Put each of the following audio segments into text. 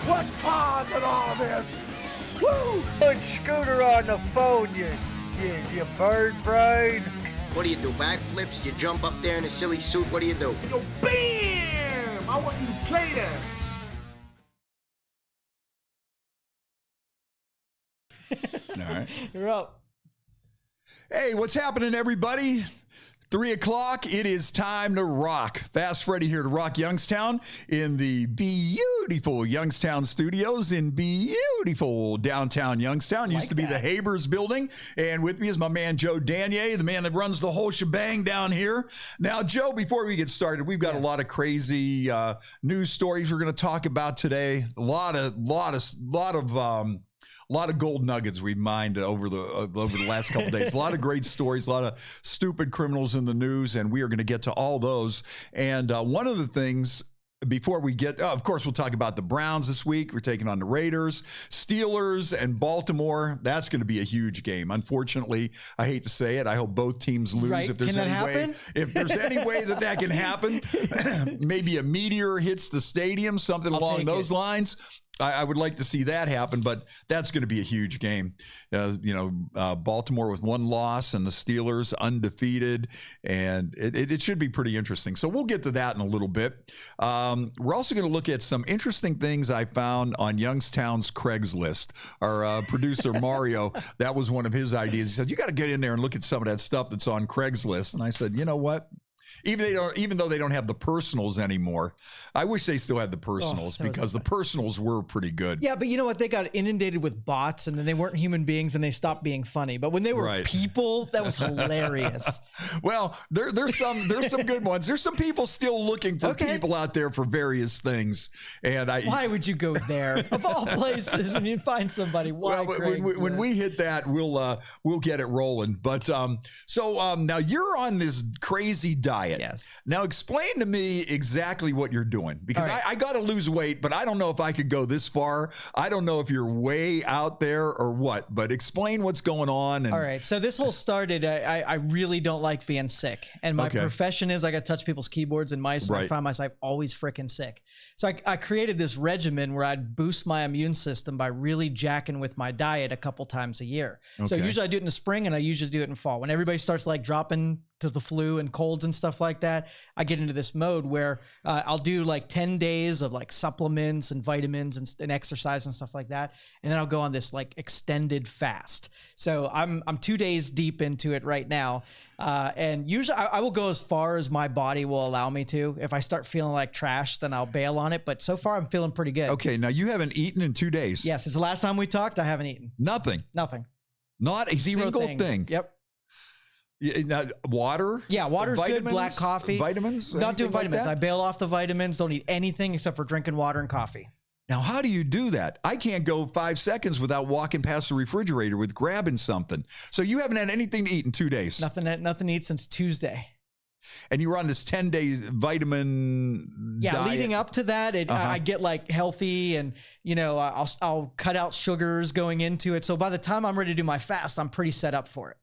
What's causing all this? Woo! Put Scooter on the phone, you bird brain. What do you do, backflips? You jump up there in a silly suit? What do you do? Yo, bam! I want you to play that. All right. You're up. Hey, what's happening, everybody? 3 o'clock. It is time to rock. Fast Freddie here to rock Youngstown in the beautiful Youngstown studios in beautiful downtown Youngstown. Used to be the Habers building. And with me is my man, Joe Danier, the man that runs the whole shebang down here. Now, Joe, before we get started, we've got a lot of crazy news stories we're going to talk about today. A lot of gold nuggets we mined over the last couple of days. A lot of great stories, a lot of stupid criminals in the news, and we are going to get to all those. And one of the things before we get, of course, we'll talk about the Browns this week. We're taking on the Raiders, Steelers, and Baltimore. That's going to be a huge game. Unfortunately, I hate to say it. I hope both teams lose. Right. If there's Can any that way, happen? if there's any way that can happen, maybe a meteor hits the stadium, something along those lines. I would like to see that happen, but that's going to be a huge game. Baltimore with one loss and the Steelers undefeated, and it should be pretty interesting. So we'll get to that in a little bit. We're also going to look at some interesting things I found on Youngstown's Craigslist. Our producer, Mario, that was one of his ideas. He said, you got to get in there and look at some of that stuff that's on Craigslist. And I said, you know what? Even though they don't have the personals anymore, I wish they still had the personals because the personals were pretty good. Yeah, but you know what? They got inundated with bots, and then they weren't human beings, and they stopped being funny. But when they were people, that was hilarious. Well, there's some good ones. There's some people still looking for people out there for various things. And why would you go there of all places when you find somebody? Why? Well, when we hit that, we'll get it rolling. But now you're on this crazy diet. Yes. Now explain to me exactly what you're doing, because I got to lose weight, but I don't know if I could go this far. I don't know if you're way out there or what, but explain what's going on. All right. So this whole started, I really don't like being sick. And my profession is I got to touch people's keyboards and mice. And I find myself always freaking sick. So I created this regimen where I'd boost my immune system by really jacking with my diet a couple times a year. So usually I do it in the spring and I usually do it in fall. When everybody starts like dropping to the flu and colds and stuff like that, I get into this mode where I'll do like 10 days of like supplements and vitamins and exercise and stuff like that. And then I'll go on this like extended fast. So I'm 2 days deep into it right now. And usually I will go as far as my body will allow me to. If I start feeling like trash, then I'll bail on it. But so far I'm feeling pretty good. Okay. Now you haven't eaten in 2 days. Yes. Since the last time we talked, I haven't eaten. Nothing. Not a single thing. Yep. Water? Yeah, water's good. Black coffee. Vitamins? Not doing vitamins. Like I bail off the vitamins. Don't eat anything except for drinking water and coffee. Now, how do you do that? I can't go 5 seconds without walking past the refrigerator with grabbing something. So you haven't had anything to eat in 2 days? Nothing to eat since Tuesday. And you were on this 10-day vitamin diet. Leading up to that, I get like healthy and, I'll cut out sugars going into it. So by the time I'm ready to do my fast, I'm pretty set up for it.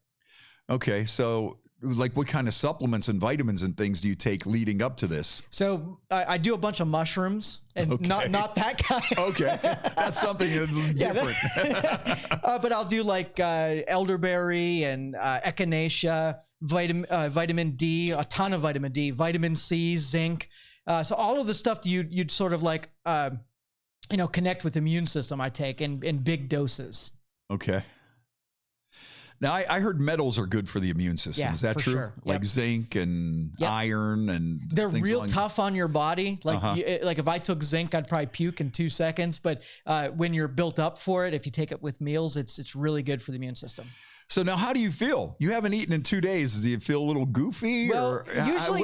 Okay, so like what kind of supplements and vitamins and things do you take leading up to this? So I do a bunch of mushrooms and not that kind. Okay, that's something different. But I'll do like elderberry and echinacea, vitamin D, a ton of vitamin D, vitamin C, zinc. So all of the stuff that you'd sort of like, connect with the immune system I take in big doses. Okay. Now, I heard metals are good for the immune system. Yeah, is that true? Sure. Like zinc and iron and they're real tough on your body. Like, like if I took zinc, I'd probably puke in 2 seconds. But when you're built up for it, if you take it with meals, it's really good for the immune system. So now how do you feel? You haven't eaten in 2 days. Do you feel a little goofy? Well,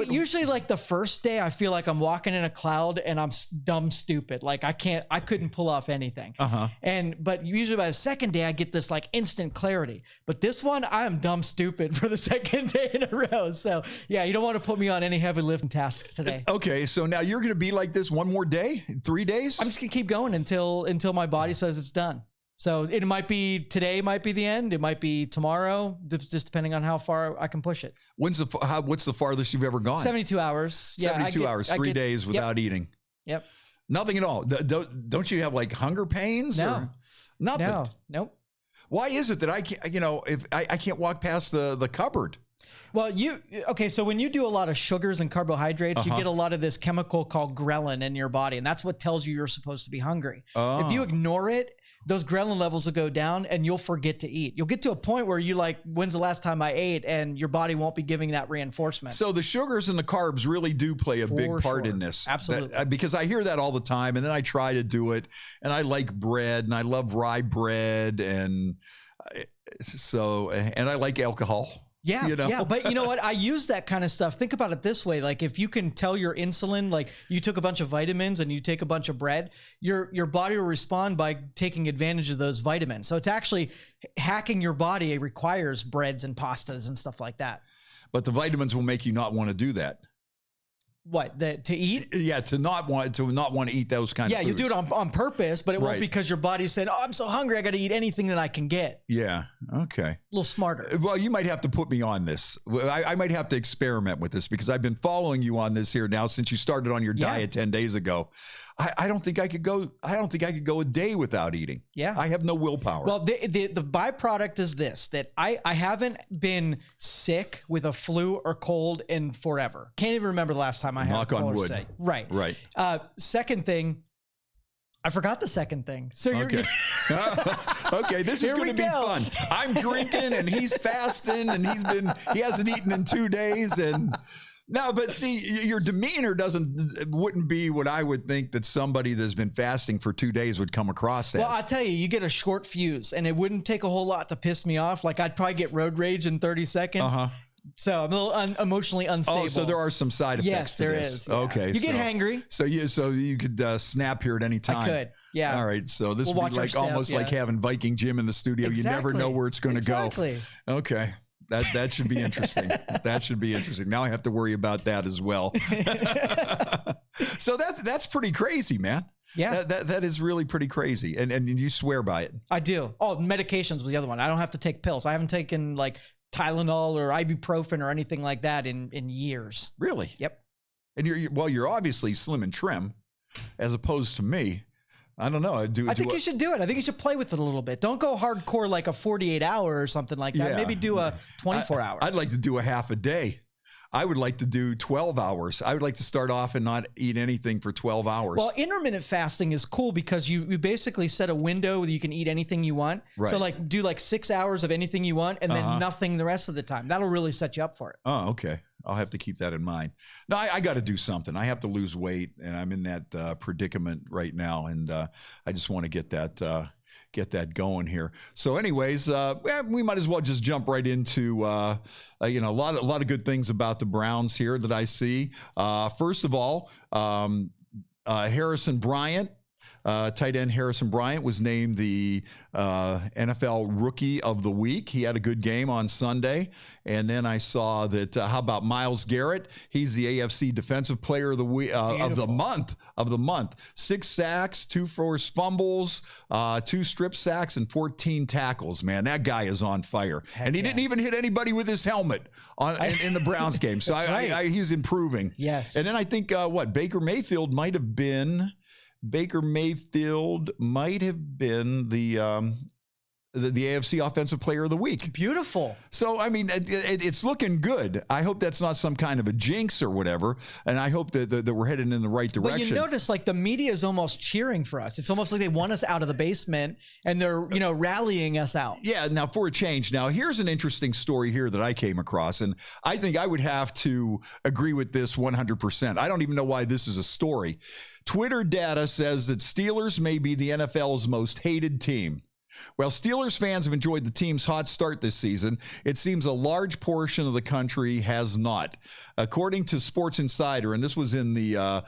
usually like the first day I feel like I'm walking in a cloud and I'm dumb stupid. Like I couldn't pull off anything. But usually by the second day I get this like instant clarity. But this one I am dumb stupid for the second day in a row. So yeah, you don't want to put me on any heavy lifting tasks today. Okay, so now you're going to be like this one more day, 3 days? I'm just going to keep going until my body says it's done. So it might be today, might be the end. It might be tomorrow, just depending on how far I can push it. What's the farthest you've ever gone? 72 hours. 72 hours, 3 days without eating. Yep. Nothing at all. Don't you have like hunger pains? No. Or nothing. No. Nope. Why is it that I can't, if I can't walk past the cupboard? Well, so when you do a lot of sugars and carbohydrates, you get a lot of this chemical called ghrelin in your body, and that's what tells you you're supposed to be hungry. Oh. If you ignore it, those ghrelin levels will go down and you'll forget to eat. You'll get to a point where you like, when's the last time I ate? And your body won't be giving that reinforcement. So the sugars and the carbs really do play a big part in this. Absolutely. Because I hear that all the time, and then I try to do it, and I like bread, and I love rye bread, and I like alcohol. Yeah, yeah, but you know what? I use that kind of stuff. Think about it this way: like if you can tell your insulin, like you took a bunch of vitamins and you take a bunch of bread, your body will respond by taking advantage of those vitamins. So it's actually hacking your body. It requires breads and pastas and stuff like that. But the vitamins will make you not want to do that. What, to eat? Yeah, to not want to eat those kind of foods. Yeah, you do it on purpose, but it won't because your body's saying, "Oh, I'm so hungry, I got to eat anything that I can get." Yeah. Okay. A little smarter. Well, you might have to put me on this. I might have to experiment with this because I've been following you on this here now since you started on your diet 10 days ago. I don't think I could go. I don't think I could go a day without eating. Yeah. I have no willpower. Well, the byproduct is this: that I haven't been sick with a flu or cold in forever. Can't even remember the last time I had a cold or sick. Right. Right. Second thing, I forgot the second thing. So you're okay. Okay, this is going to be fun. I'm drinking and he's fasting and he hasn't eaten in 2 days and. No, but see, your demeanor wouldn't be what I would think that somebody that's been fasting for 2 days would come across as. Well, I tell you, you get a short fuse, and it wouldn't take a whole lot to piss me off. Like I'd probably get road rage in 30 seconds. So I'm a little emotionally unstable. Oh, so there are some side effects. Yes, to there this. is. Yeah. Okay, you get hangry. So you could snap here at any time. I could. Yeah. All right. So this would be like almost like having Viking Jim in the studio. Exactly. You never know where it's going to go. Exactly. Okay. That should be interesting. That should be interesting. Now I have to worry about that as well. So that's pretty crazy, man. Yeah. That is really pretty crazy. And you swear by it. I do. Oh, medications was the other one. I don't have to take pills. I haven't taken like Tylenol or ibuprofen or anything like that in years. Really? Yep. And you're obviously slim and trim as opposed to me. I don't know. I think you should do it. I think you should play with it a little bit. Don't go hardcore like a 48 hour or something like that. Yeah. Maybe do a 24 hour. I'd like to do a half a day. I would like to do 12 hours. I would like to start off and not eat anything for 12 hours. Well, intermittent fasting is cool because you basically set a window where you can eat anything you want. Right. So like do like 6 hours of anything you want and then nothing the rest of the time. That'll really set you up for it. Oh, okay. I'll have to keep that in mind. No, I got to do something. I have to lose weight, and I'm in that predicament right now, and I just want to get that going here. So, anyways, we might as well just jump right into a lot of good things about the Browns here that I see. First of all, Harrison Bryant. Tight end Harrison Bryant was named the NFL Rookie of the Week. He had a good game on Sunday. And then I saw that, how about Myles Garrett? He's the AFC Defensive Player of the Week, of the month. 6 sacks, 2 forced fumbles, 2 strip sacks, and 14 tackles. Man, that guy is on fire. And he didn't even hit anybody with his helmet in the Browns game. So he's improving. Yes. And then I think, Baker Mayfield might have been the AFC Offensive Player of the Week. Beautiful. So, I mean, it's looking good. I hope that's not some kind of a jinx or whatever. And I hope that we're heading in the right direction. But you notice, like, the media is almost cheering for us. It's almost like they want us out of the basement and they're, rallying us out. Yeah. Now, for a change. Now, here's an interesting story here that I came across. And I think I would have to agree with this 100%. I don't even know why this is a story. Twitter data says that Steelers may be the NFL's most hated team. While Steelers fans have enjoyed the team's hot start this season, it seems a large portion of the country has not. According to Sports Insider, and this was in the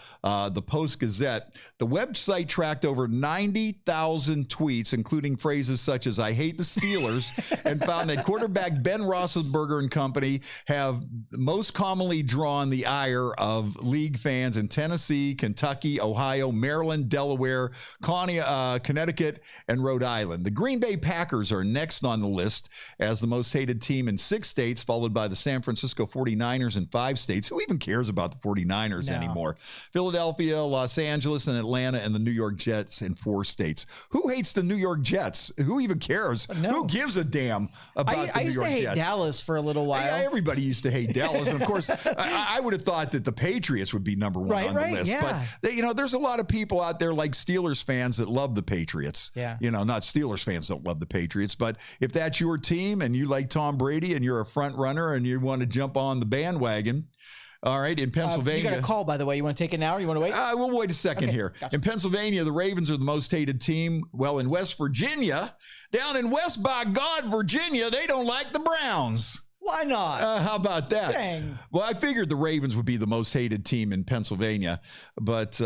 Post-Gazette, the website tracked over 90,000 tweets, including phrases such as "I hate the Steelers," and found that quarterback Ben Roethlisberger and company have most commonly drawn the ire of league fans in Tennessee, Kentucky, Ohio, Maryland, Delaware, Connecticut, and Rhode Island. The Green Bay Packers are next on the list as the most hated team in 6 states, followed by the San Francisco 49ers in 5 states. Who even cares about the 49ers anymore? Philadelphia, Los Angeles, and Atlanta, and the New York Jets in 4 states. Who hates the New York Jets? Who even cares? No. Who gives a damn about the New York Jets? I used to hate Dallas for a little while. Yeah, everybody used to hate Dallas. And of course, I would have thought that the Patriots would be number 1 on the list. Yeah. But, there's a lot of people out there like Steelers fans that love the Patriots. Yeah. Not Steelers fans don't love the Patriots. But if that's your team and you like Tom Brady and you're a front runner and you want to jump on the bandwagon, all right, in Pennsylvania. You got a call, by the way. You want to take it now or you want to wait? We'll wait a second here. Gotcha. In Pennsylvania, the Ravens are the most hated team. Well, in West Virginia, down in West by God, Virginia, they don't like the Browns. Why not? How about that? Dang. Well, I figured the Ravens would be the most hated team in Pennsylvania. But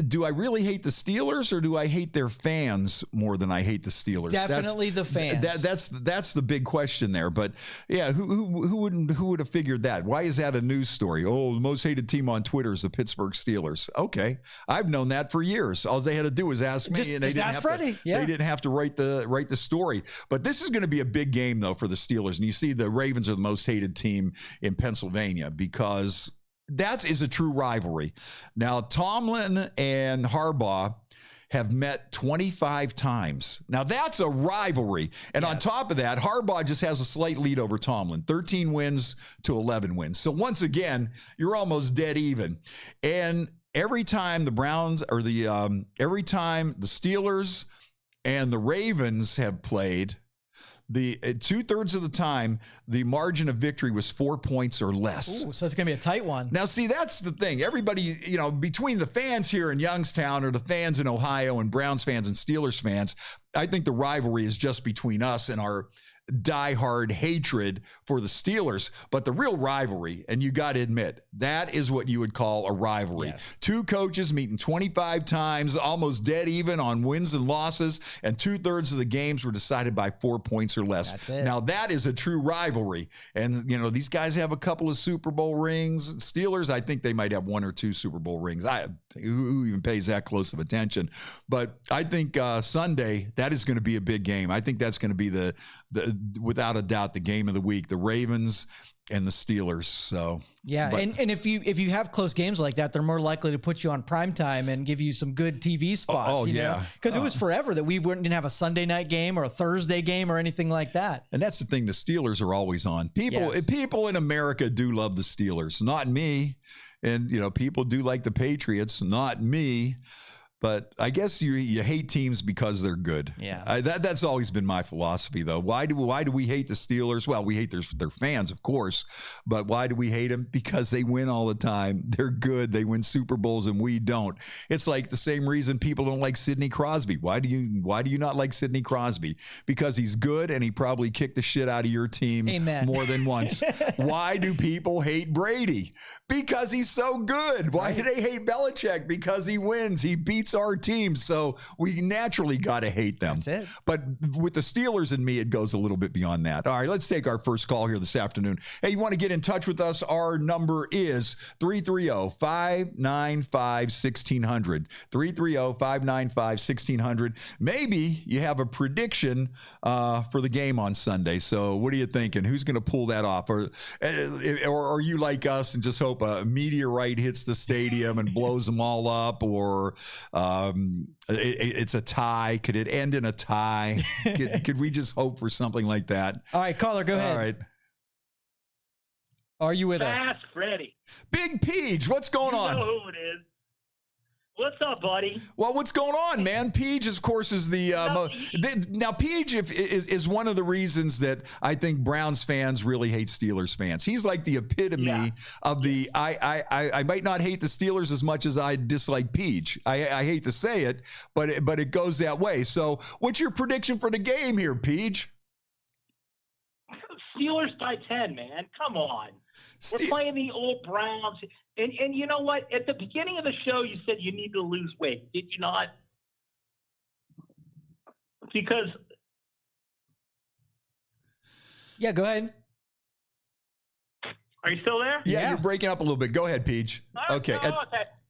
do I really hate the Steelers or do I hate their fans more than I hate the Steelers? Definitely the fans. That's the big question there. But yeah, who would have figured that? Why is that a news story? Oh, the most hated team on Twitter is the Pittsburgh Steelers. Okay, I've known that for years. All they had to do was ask me, and they didn't have Freddie. They didn't have to write the story. But this is going to be a big game though for the Steelers, and you see the Ravens are the most hated team in Pennsylvania because that is a true rivalry. Now, Tomlin and Harbaugh have met 25 times. Now, that's a rivalry. And on top of that, Harbaugh just has a slight lead over Tomlin, 13 wins to 11 wins. So once again, you're almost dead even. And every time the Steelers and the Ravens have played, the 2/3 of the time, the margin of victory was 4 points or less. Ooh, so it's going to be a tight one. Now, see, that's the thing. Everybody, between the fans here in Youngstown or the fans in Ohio and Browns fans and Steelers fans, I think the rivalry is just between us and our diehard hatred for the Steelers. But the real rivalry, and you got to admit, that is what you would call a rivalry. Yes. 2 coaches meeting 25 times, almost dead even on wins and losses, and 2/3 of the games were decided by 4 points or less. That's it. Now, that is a true rivalry. And, these guys have a couple of Super Bowl rings. Steelers, I think they might have 1 or 2 Super Bowl rings. Who even pays that close of attention? But I think Sunday, that is going to be a big game. I think that's going to be the without a doubt the game of the week, the Ravens and the Steelers. So yeah, and if you have close games like that, they're more likely to put you on primetime and give you some good TV spots. Because it was forever that we didn't have a Sunday night game or a Thursday game or anything like that. And that's the thing, the Steelers are always on. People in America do love the Steelers, not me. And people do like the Patriots, not me. But I guess you hate teams because they're good. Yeah, that's always been my philosophy, though. Why do we hate the Steelers? Well, we hate their fans, of course. But why do we hate them? Because they win all the time. They're good. They win Super Bowls, and we don't. It's like the same reason people don't like Sidney Crosby. Why do you not like Sidney Crosby? Because he's good, and he probably kicked the shit out of your team more than once. Why do people hate Brady? Because he's so good. Why do they hate Belichick? Because he wins. He beats our team, so we naturally got to hate them. That's it. But with the Steelers and me, it goes a little bit beyond that. All right, let's take our first call here this afternoon. Hey, you want to get in touch with us? Our number is 330-595-1600. 330-595-1600. Maybe you have a prediction for the game on Sunday. So what are you thinking? Who's going to pull that off? Or are you like us and just hope a meteorite hits the stadium and blows them all up? Or it's a tie. Could it end in a tie? Could we just hope for something like that? All right, caller, go ahead. All right. Are you with us? Ask Freddie. Big Peach, what's going on? You know who it is. What's up, buddy? Well, what's going on, man? Peach, of course, is now Peach is one of the reasons that I think Browns fans really hate Steelers fans. He's like the epitome of the I might not hate the Steelers as much as I dislike Peach. I hate to say it, but it goes that way. So, what's your prediction for the game here, Peach? Steelers by 10, man. Come on. We're playing the old Browns. And you know what? At the beginning of the show, you said you need to lose weight. Did you not? Because. Yeah, go ahead. Are you still there? Yeah, you're breaking up a little bit. Go ahead, Peach. Okay.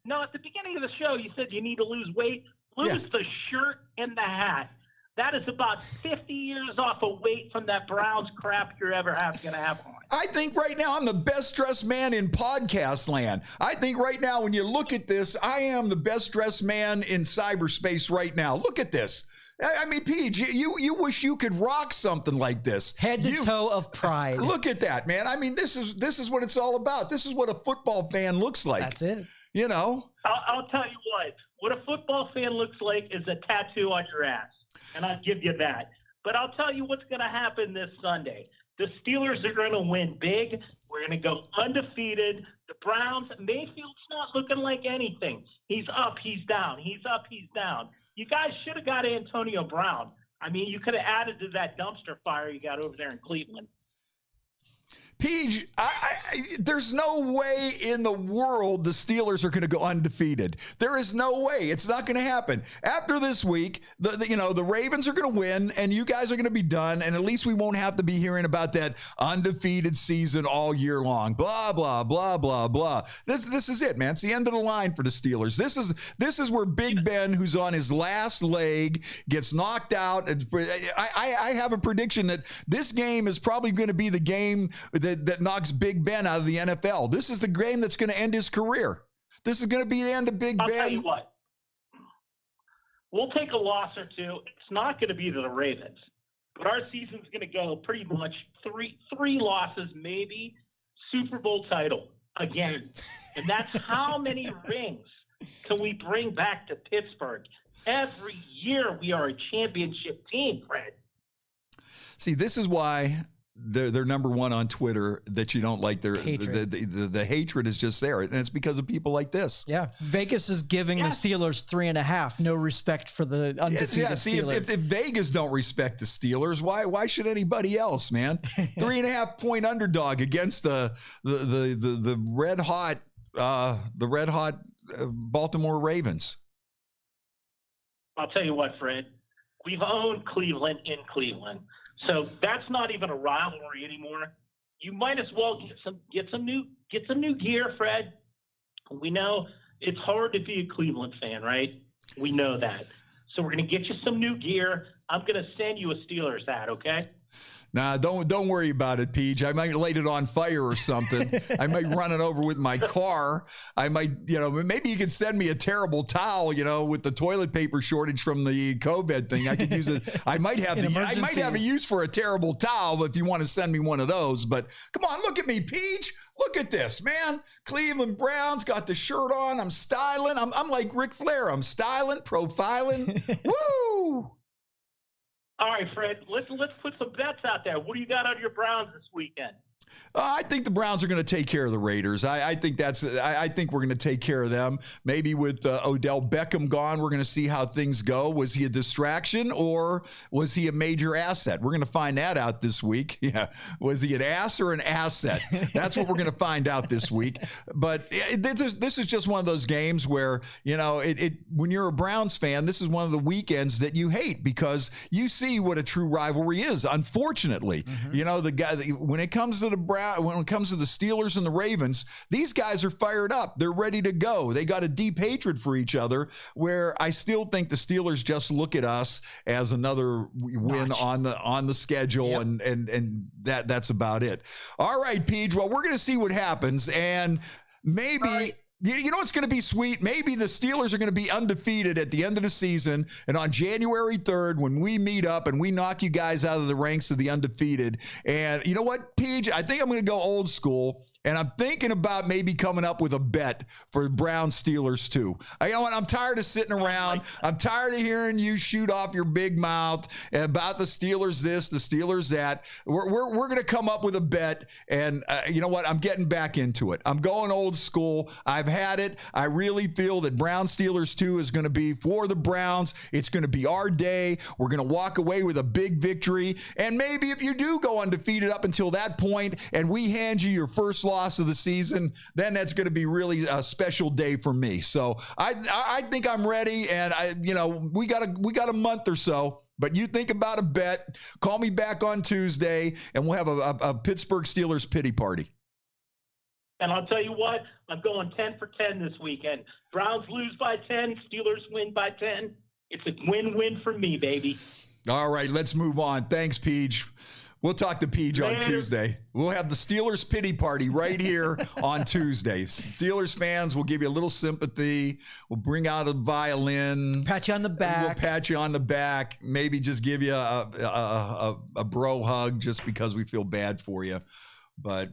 No, at the beginning of the show, you said you need to lose weight. Lose the shirt and the hat. That is about 50 years off of weight from that Browns crap you're ever going to have on. I think right now I'm the best dressed man in podcast land. I think right now when you look at this, I am the best dressed man in cyberspace right now. Look at this. I mean, Pete, you wish you could rock something like this. Head to toe of pride. Look at that, man. I mean, this is what it's all about. This is what a football fan looks like. That's it. You know? I'll tell you what. What a football fan looks like is a tattoo on your ass. And I'll give you that. But I'll tell you what's going to happen this Sunday. The Steelers are going to win big. We're going to go undefeated. The Browns, Mayfield's not looking like anything. He's up, he's down. He's up, he's down. You guys should have got Antonio Brown. I mean, you could have added to that dumpster fire you got over there in Cleveland. Pete, there's no way in the world the Steelers are going to go undefeated. There is no way. It's not going to happen. After this week, the Ravens are going to win, and you guys are going to be done, and at least we won't have to be hearing about that undefeated season all year long. Blah, blah, blah, blah, blah. This is it, man. It's the end of the line for the Steelers. This is where Big Ben, who's on his last leg, gets knocked out. I have a prediction that this game is probably going to be the game that knocks Big Ben out of the NFL. This is the game that's going to end his career. This is going to be the end of Big Ben. I'll tell you what. We'll take a loss or two. It's not going to be to the Ravens. But our season's going to go pretty much three losses, maybe Super Bowl title again. And that's how many rings can we bring back to Pittsburgh? Every year we are a championship team, Fred. See, this is why they're number one on Twitter, that you don't like their hatred. The hatred is just there, and it's because of people like this. Yeah, Vegas is giving the Steelers 3.5. No respect for the undefeated See, Steelers. if Vegas don't respect the Steelers, why should anybody else, man? 3.5 point underdog against the red hot Baltimore Ravens. I'll tell you what, Fred. We've owned Cleveland in Cleveland. So that's not even a rivalry anymore. You might as well get some new gear, Fred. We know it's hard to be a Cleveland fan, right? We know that. So we're going to get you some new gear. I'm going to send you a Steelers hat, okay? Nah, don't worry about it, Peach. I might light it on fire or something. I might run it over with my car. I might, maybe you could send me a terrible towel, with the toilet paper shortage from the COVID thing. I could use it. I might have a use for a terrible towel if you want to send me one of those. But come on, look at me, Peach. Look at this, man. Cleveland Browns, got the shirt on. I'm styling. I'm like Ric Flair. I'm styling, profiling. Woo! All right, Fred, let's put some bets out there. What do you got on your Browns this weekend? I think the Browns are going to take care of the Raiders. I think we're going to take care of them. Maybe with Odell Beckham gone, we're going to see how things go. Was he a distraction or was he a major asset? We're going to find that out this week. Yeah. Was he an ass or an asset? That's what we're going to find out this week. But this is just one of those games where, when you're a Browns fan, this is one of the weekends that you hate because you see what a true rivalry is, unfortunately. Mm-hmm. When it comes to the Steelers and the Ravens, these guys are fired up. They're ready to go. They got a deep hatred for each other, where I still think the Steelers just look at us as another win on the schedule. Yep. and that's about it. All right, Peach. Well, we're going to see what happens, and maybe you know what's going to be sweet? Maybe the Steelers are going to be undefeated at the end of the season, and on January 3rd, when we meet up and we knock you guys out of the ranks of the undefeated, and you know what, Peach? I think I'm going to go old school. And I'm thinking about maybe coming up with a bet for Brown Steelers too. You know what? I'm tired of sitting around. I'm tired of hearing you shoot off your big mouth about the Steelers this, the Steelers that. We're going to come up with a bet. And you know what? I'm getting back into it. I'm going old school. I've had it. I really feel that Brown Steelers 2 is going to be for the Browns. It's going to be our day. We're going to walk away with a big victory. And maybe if you do go undefeated up until that point and we hand you your first loss of the season, then that's going to be really a special day for me. So I think I'm ready, and we got a month or so. But you think about a bet. Call me back on Tuesday, and we'll have a Pittsburgh Steelers pity party. And I'll tell you what, I'm going 10 for 10 this weekend. Browns lose by 10. Steelers win by 10. It's a win-win for me, baby. All right, let's move on. Thanks, Peach. We'll talk to Peach on Tuesday. We'll have the Steelers pity party right here on Tuesday. Steelers fans will give you a little sympathy. We'll bring out a violin. Pat you on the back. We'll pat you on the back. Maybe just give you a bro hug just because we feel bad for you. But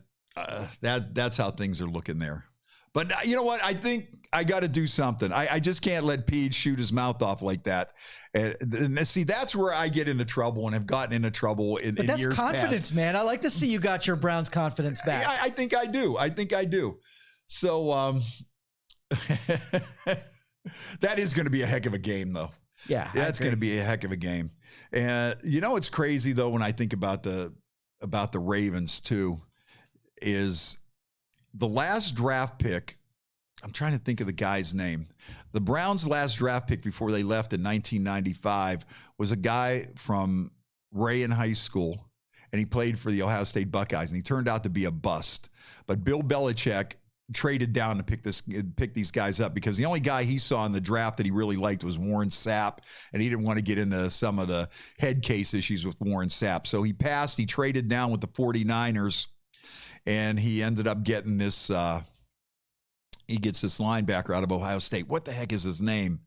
that's how things are looking there. But you know what? I think I got to do something. I just can't let Pete shoot his mouth off like that. And see, that's where I get into trouble and have gotten into trouble in years past. But that's confidence, man. I like to see you got your Browns confidence back. I think I do. So that is going to be a heck of a game, though. Yeah, that's going to be a heck of a game. And you know, it's crazy though when I think about the Ravens too, is the last draft pick. I'm trying to think of the guy's name. The Browns' last draft pick before they left in 1995 was a guy from Ray in high school, and he played for the Ohio State Buckeyes, and he turned out to be a bust. But Bill Belichick traded down to pick these guys up because the only guy he saw in the draft that he really liked was Warren Sapp, and he didn't want to get into some of the head case issues with Warren Sapp. So he passed. He traded down with the 49ers, and he ended up getting this he gets this linebacker out of Ohio State. What the heck is his name?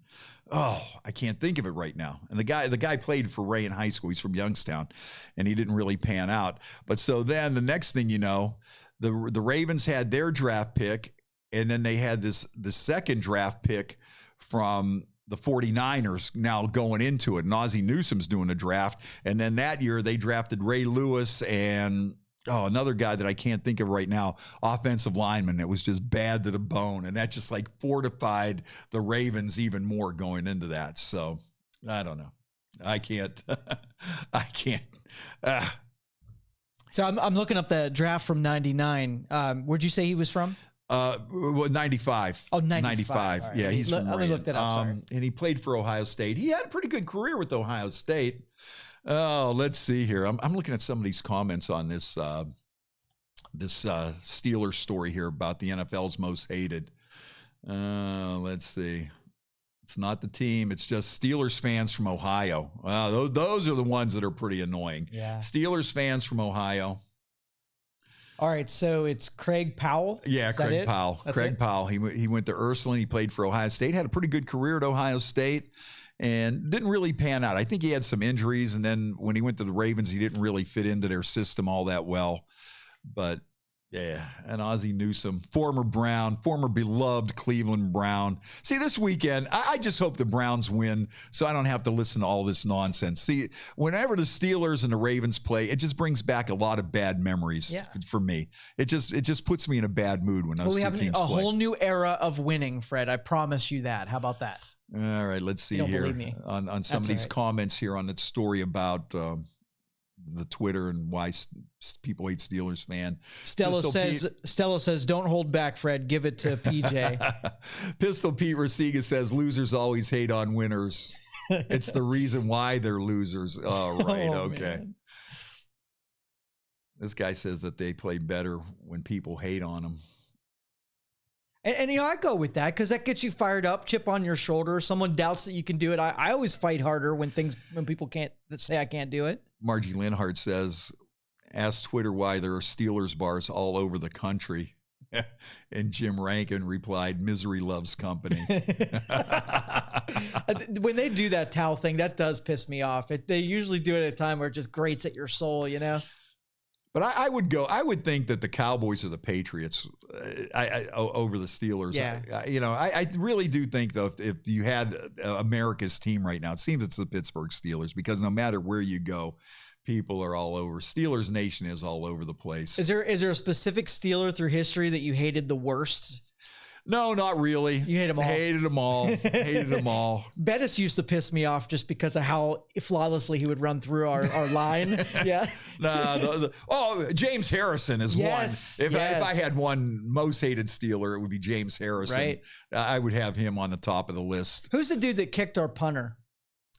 Oh, I can't think of it right now. And the guy played for Ray in high school. He's from Youngstown, and he didn't really pan out. But so then the next thing you know, the Ravens had their draft pick, and then they had the second draft pick from the 49ers now going into it. And Ozzie Newsome's doing a draft. And then that year they drafted Ray Lewis and another guy that I can't think of right now, offensive lineman. It was just bad to the bone. And that just like fortified the Ravens even more going into that. So I don't know. I can't. So I'm looking up the draft from 99. Where'd you say he was from? 95. Oh, 95. Right. Yeah, he's from Let me look that up. Sorry. And he played for Ohio State. He had a pretty good career with Ohio State. Oh, let's see here. I'm looking at some of these comments on this Steelers story here about the NFL's most hated. Let's see. It's not the team. It's just Steelers fans from Ohio. Those are the ones that are pretty annoying. Yeah. Steelers fans from Ohio. All right, so it's Craig Powell. Yeah, Craig Powell. Craig Powell. He went to Ursuline. He played for Ohio State. Had a pretty good career at Ohio State, and didn't really pan out. I think he had some injuries, and then when he went to the Ravens, he didn't really fit into their system all that well. But yeah, and Ozzie Newsome, former Brown, former beloved Cleveland Brown. See, this weekend, I just hope the Browns win so I don't have to listen to all this nonsense. See, whenever the Steelers and the Ravens play, it just brings back a lot of bad memories for me. It just puts me in a bad mood when those two teams play. We have a whole new era of winning, Fred. I promise you that. How about that? All right, let's see here on some of these comments here on that story about the Twitter and why people hate Steelers fan. Stella says, don't hold back, Fred. Give it to PJ. Pistol Pete Rasiga says, losers always hate on winners. It's the reason why they're losers. Oh, right. Okay. Man. This guy says that they play better when people hate on them. And I go with that because that gets you fired up, chip on your shoulder. Someone doubts that you can do it. I always fight harder when people can't say I can't do it. Margie Linhart says, ask Twitter why there are Steelers bars all over the country. And Jim Rankin replied, misery loves company. When they do that towel thing, that does piss me off. They usually do it at a time where it just grates at your soul, you know? But I would think that the Cowboys or the Patriots over the Steelers. Yeah. I really do think, though, if you had America's team right now, it seems it's the Pittsburgh Steelers, because no matter where you go, people are all over. Steelers Nation is all over the place. Is there a specific Steeler through history that you hated the worst? No, not really. You hate them all. Hated them all. Hated them all. Bettis used to piss me off just because of how flawlessly he would run through our line. Yeah. James Harrison is one. If I had one most hated Steeler, it would be James Harrison. Right. I would have him on the top of the list. Who's the dude that kicked our punter?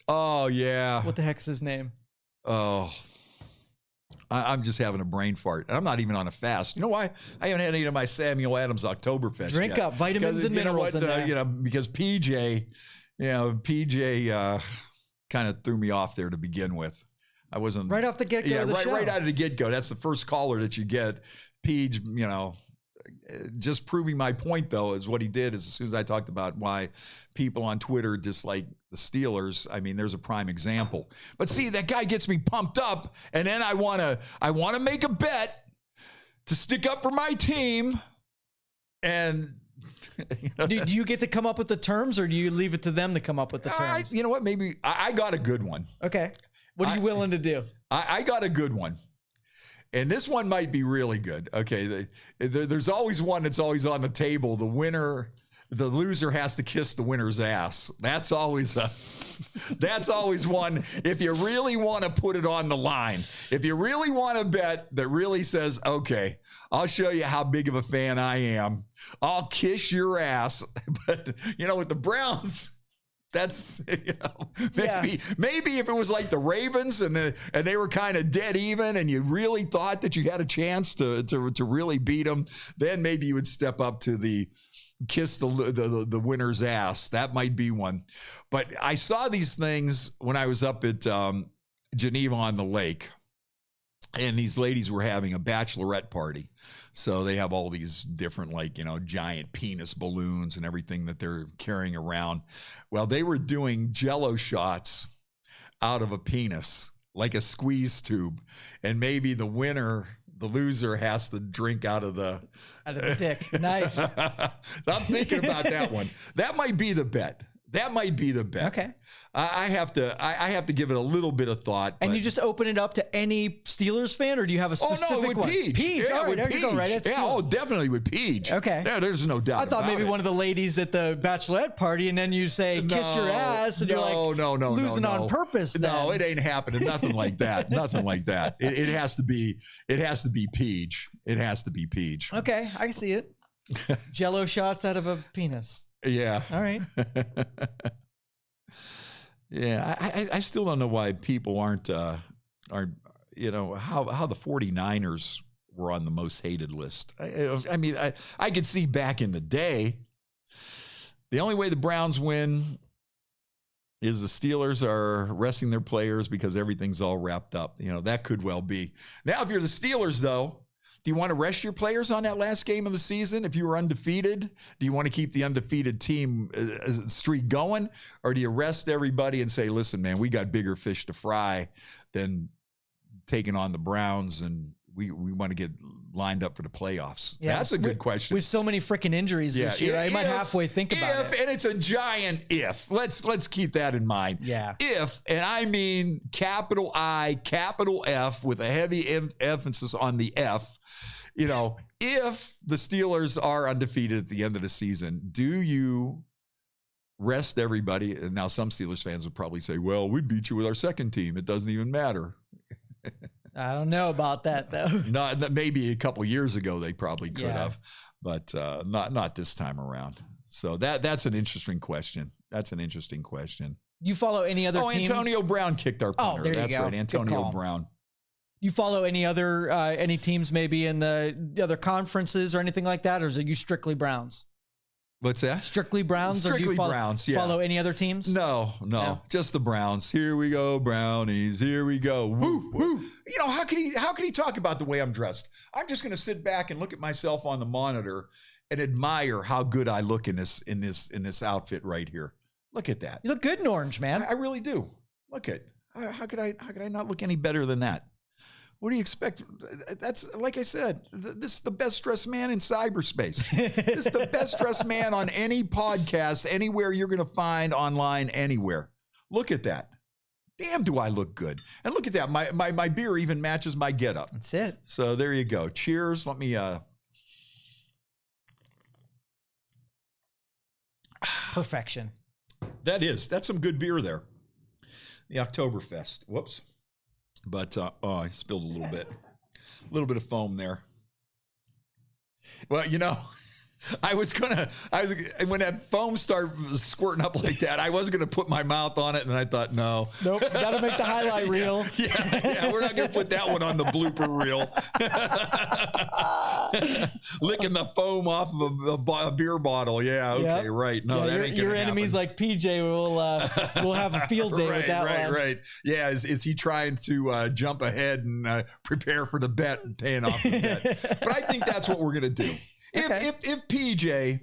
Oh, yeah. What the heck's his name? Oh, I'm just having a brain fart. I'm not even on a fast. You know why? I haven't had any of my Samuel Adams Oktoberfest Drink yet. up vitamins and minerals in there. Because PJ kind of threw me off there to begin with. I wasn't right off the get go. Right out of the get go. That's the first caller that you get. Page, just proving my point though is what he did. Is as soon as I talked about why people on Twitter dislike the Steelers. I mean, there's a prime example. But see, that guy gets me pumped up, and then I wanna make a bet to stick up for my team. And do you get to come up with the terms, or do you leave it to them to come up with the terms? You know what? Maybe I got a good one. Okay. What are you willing to do? I got a good one. And this one might be really good. Okay. There's always one that's always on the table. The loser has to kiss the winner's ass. That's always one. If you really want to put it on the line, if you really want to bet that really says, okay, I'll show you how big of a fan I am. I'll kiss your ass. But with the Browns, that's maybe if it was like the Ravens and they were kind of dead even, and you really thought that you had a chance to really beat them, then maybe you would step up to the kiss the winner's ass. That might be one. But I saw these things when I was up at Geneva on the Lake, and these ladies were having a bachelorette party. So they have all these different, giant penis balloons and everything that they're carrying around. Well, they were doing Jell-O shots out of a penis, like a squeeze tube. And maybe the loser has to drink out of the dick. Nice. I'm thinking about that one. That might be the bet. Okay. I have to give it a little bit of thought. And you just open it up to any Steelers fan, or do you have a specific one? Peach. Peach. Yeah, all right, there you go. Right. Definitely with Peach. Okay. Yeah, there's no doubt. I thought maybe one of the ladies at the bachelorette party, and then you say kiss your ass, and you're like losing on purpose. Then. No, it ain't happening. Nothing like that. Nothing like that. It has to be. It has to be Peach. It has to be Peach. Okay, I see it. Jell-O shots out of a penis. Yeah. All right. Yeah, I still don't know why people aren't how the 49ers were on the most hated list. I mean, I could see back in the day, the only way the Browns win is the Steelers are resting their players because everything's all wrapped up. That could well be. Now, if you're the Steelers, though, do you want to rest your players on that last game of the season if you were undefeated? Do you want to keep the undefeated team streak going? Or do you rest everybody and say, listen, man, we got bigger fish to fry than taking on the Browns, and we want to get lined up for the playoffs? Yeah, that's a good question. With so many freaking injuries this year, I might halfway think about it. And it's a giant if. Let's keep that in mind. Yeah. If, and I mean capital I, capital F, with a heavy emphasis on the F. If the Steelers are undefeated at the end of the season, do you rest everybody? And now some Steelers fans would probably say, well, we beat you with our second team. It doesn't even matter. I don't know about that, though. Not maybe a couple years ago they probably could have, but not this time around. So that's an interesting question. You follow any other teams? Antonio Brown kicked our punter. There you That's go. right, Antonio Brown. You follow any other any teams maybe in the other conferences or anything like that, or is it you strictly Browns? What's that? Strictly Browns? Strictly or do you Browns, yeah. Follow any other teams? No, just the Browns. Here we go, Brownies. Here we go. Woo, woo. How can he talk about the way I'm dressed? I'm just going to sit back and look at myself on the monitor and admire how good I look in this outfit right here. Look at that. You look good in orange, man. I really do. Look at how could I not look any better than that? What do you expect? That's, like I said, this is the best dressed man in cyberspace. This is the best dressed man on any podcast, anywhere you're going to find online, anywhere. Look at that. Damn, do I look good. And look at that. My beer even matches my getup. That's it. So there you go. Cheers. Let me... Perfection. That's some good beer there. The Oktoberfest. Whoops. But, I spilled a little bit of foam there. Well, when that foam started squirting up like that, I was gonna put my mouth on it, and I thought, no. Nope, gotta make the highlight reel. Yeah, we're not gonna put that one on the blooper reel. Licking the foam off of a beer bottle. Yeah, okay, right. No, that ain't gonna your enemies happen. like PJ will have a field day with that one. Right. Yeah, is he trying to jump ahead and prepare for the bet and paying off the bet? But I think that's what we're gonna do. If PJ,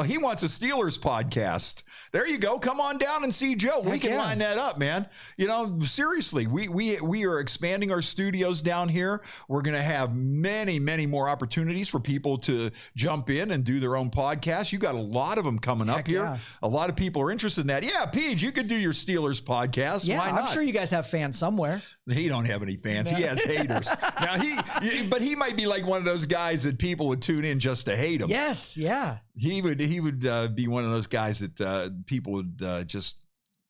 he wants a Steelers podcast, there you go. Come on down and see Joe. We can line that up, man. You know, seriously, we are expanding our studios down here. We're going to have many, many more opportunities for people to jump in and do their own podcasts. You got a lot of them coming up here. A lot of people are interested in that. Yeah, PJ, you could do your Steelers podcast. Yeah, why not? I'm sure you guys have fans somewhere. He don't have any fans. He has haters. Now but he might be like one of those guys that people would tune in just to hate him. Yes, yeah. He would be one of those guys that people would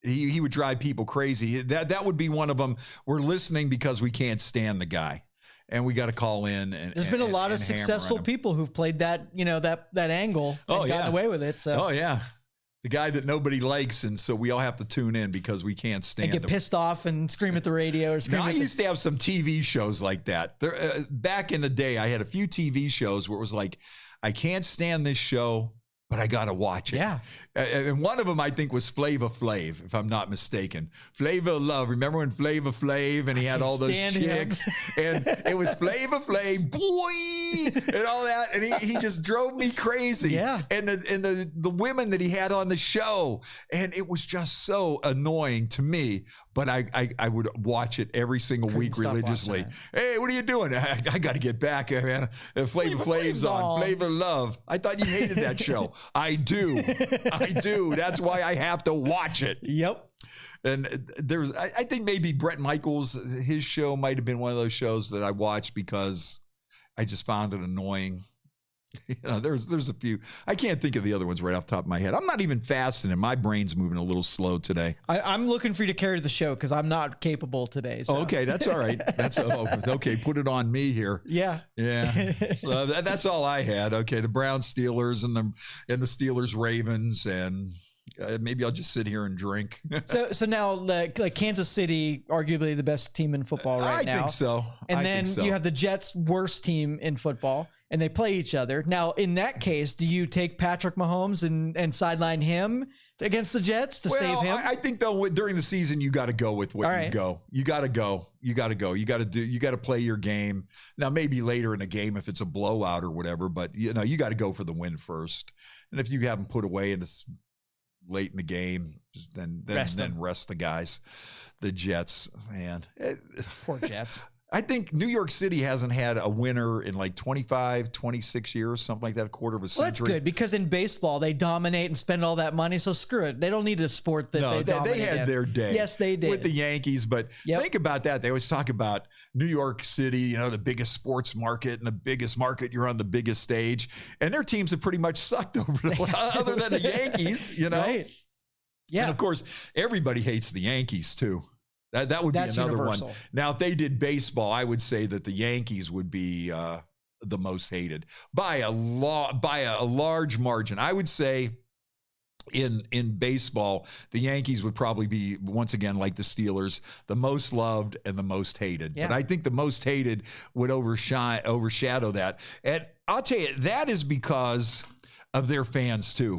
he would drive people crazy. That would be one of them. We're listening because we can't stand the guy, and we got to call in. And there's been a lot of successful people who've played that that angle and gotten away with it. So. Oh yeah. The guy that nobody likes, and so we all have to tune in because we can't stand and get pissed off and scream at the radio. Or scream I used to have some TV shows like that. Back in the day, I had a few TV shows where it was like, I can't stand this show, but I got to watch it. Yeah. And one of them, I think, was Flava Flav, if I'm not mistaken. Flava Love. Remember when Flava Flav and he had all those chicks? And it was Flava Flav, boy, and all that. And he just drove me crazy. Yeah. And the women that he had on the show. And it was just so annoying to me. But I would watch it every single week religiously. Hey, what are you doing? I got to get back, man. Flava Flav's on. Flava Love. I thought you hated that show. I do. I do. That's why I have to watch it. Yep. And I think maybe Brett Michaels, his show might have been one of those shows that I watched because I just found it annoying. You know, there's a few. I can't think of the other ones right off the top of my head. I'm not even fasting, and my brain's moving a little slow today. I'm looking for you to carry the show because I'm not capable today. So. Okay, that's all right. That's okay. Put it on me here. Yeah. So that's all I had. Okay, the Browns Steelers and the Steelers Ravens, and maybe I'll just sit here and drink. So now, like Kansas City, arguably the best team in football right now. I think so. And then you have the Jets' worst team in football, and they play each other. Now, in that case, do you take Patrick Mahomes and sideline him against the Jets to save him? I think though during the season you got to go with what you go. You got to go. You got to go. You got to play your game. Now maybe later in the game if it's a blowout or whatever, but you got to go for the win first. And if you haven't put away and it's late in the game, then rest the guys. The Jets, man. Poor Jets. I think New York City hasn't had a winner in like 25, 26 years, something like that, a quarter of a century. Well, that's good because in baseball, they dominate and spend all that money. So screw it. They don't need a sport that they dominate. They had their day. Yes, they did. With the Yankees. But think about that. They always talk about New York City, the biggest sports market and the biggest market. You're on the biggest stage. And their teams have pretty much sucked other than the Yankees, Right. Yeah. And of course, everybody hates the Yankees too. That would be another universal one. Now, if they did baseball, I would say that the Yankees would be the most hated by a large margin. I would say in baseball, the Yankees would probably be, once again, like the Steelers, the most loved and the most hated. Yeah. But I think the most hated would overshadow that. And I'll tell you, that is because of their fans too.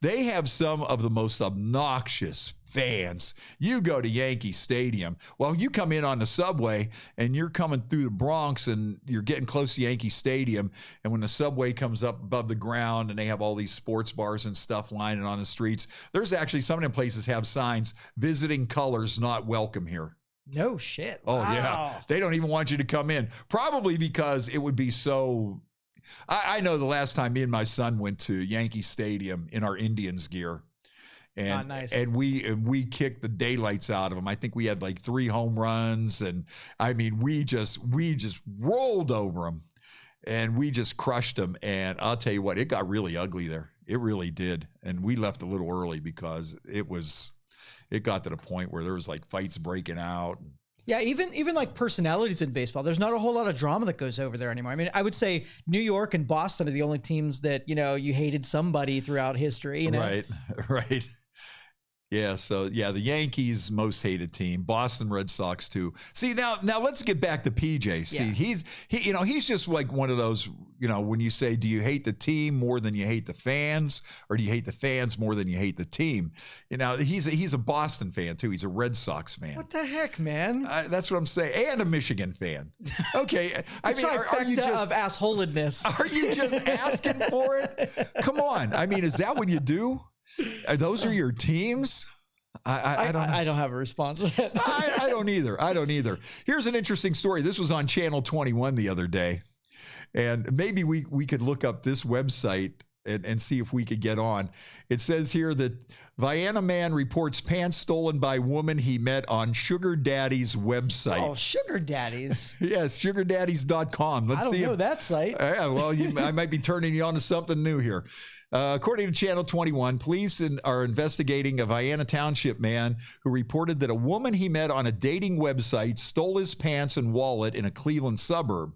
They have some of the most obnoxious fans. You go to Yankee Stadium. Well, you come in on the subway and you're coming through the Bronx and you're getting close to Yankee Stadium. And when the subway comes up above the ground and they have all these sports bars and stuff lining on the streets, there's actually some of them places have signs, visiting colors not welcome here. No shit. Oh, wow. Yeah. They don't even want you to come in. Probably because it would be so... I know the last time me and my son went to Yankee Stadium in our Indians gear, and nice. and we kicked the daylights out of them. I think we had like 3 home runs, and I mean we just rolled over them, and we just crushed them. And I'll tell you what, it got really ugly there. It really did, and we left a little early because it got to the point where there was like fights breaking out. Yeah, even like personalities in baseball, there's not a whole lot of drama that goes over there anymore. I mean, I would say New York and Boston are the only teams that, you hated somebody throughout history. Right. Yeah, so the Yankees most hated team, Boston Red Sox too. See, now let's get back to PJ. See, he's just like one of those, when you say, do you hate the team more than you hate the fans, or do you hate the fans more than you hate the team? He's a Boston fan too. He's a Red Sox fan. What the heck, man? That's what I'm saying, and a Michigan fan. Okay, I mean, are you just of assholedness? Are you just asking for it? Come on, I mean, is that what you do? Those are your teams? I don't have a response for that. I don't either. Here's an interesting story. This was on Channel 21 the other day. And maybe we could look up this website and see if we could get on. It says here that Vienna man reports pants stolen by woman he met on Sugar Daddy's website. Oh, Sugar Daddies. Yes, sugardaddies.com. I don't know that site. Yeah, well, I might be turning you on to something new here. According to Channel 21, police are investigating a Vienna Township man who reported that a woman he met on a dating website stole his pants and wallet in a Cleveland suburb.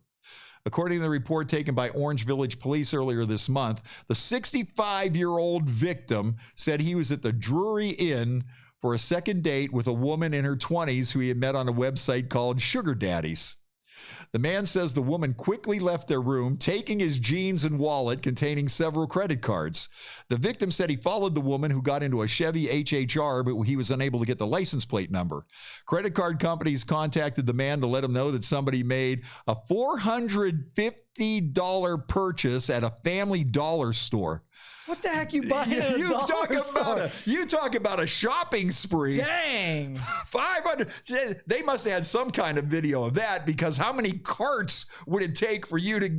According to the report taken by Orange Village Police earlier this month, the 65-year-old victim said he was at the Drury Inn for a second date with a woman in her 20s who he had met on a website called Sugar Daddies. The man says the woman quickly left their room, taking his jeans and wallet containing several credit cards. The victim said he followed the woman, who got into a Chevy HHR, but he was unable to get the license plate number. Credit card companies contacted the man to let him know that somebody made a $450 purchase at a Family Dollar store. What the heck you buying at a dollar store? You talk about a shopping spree. Dang. 500. They must have had some kind of video of that, because how many carts would it take for you to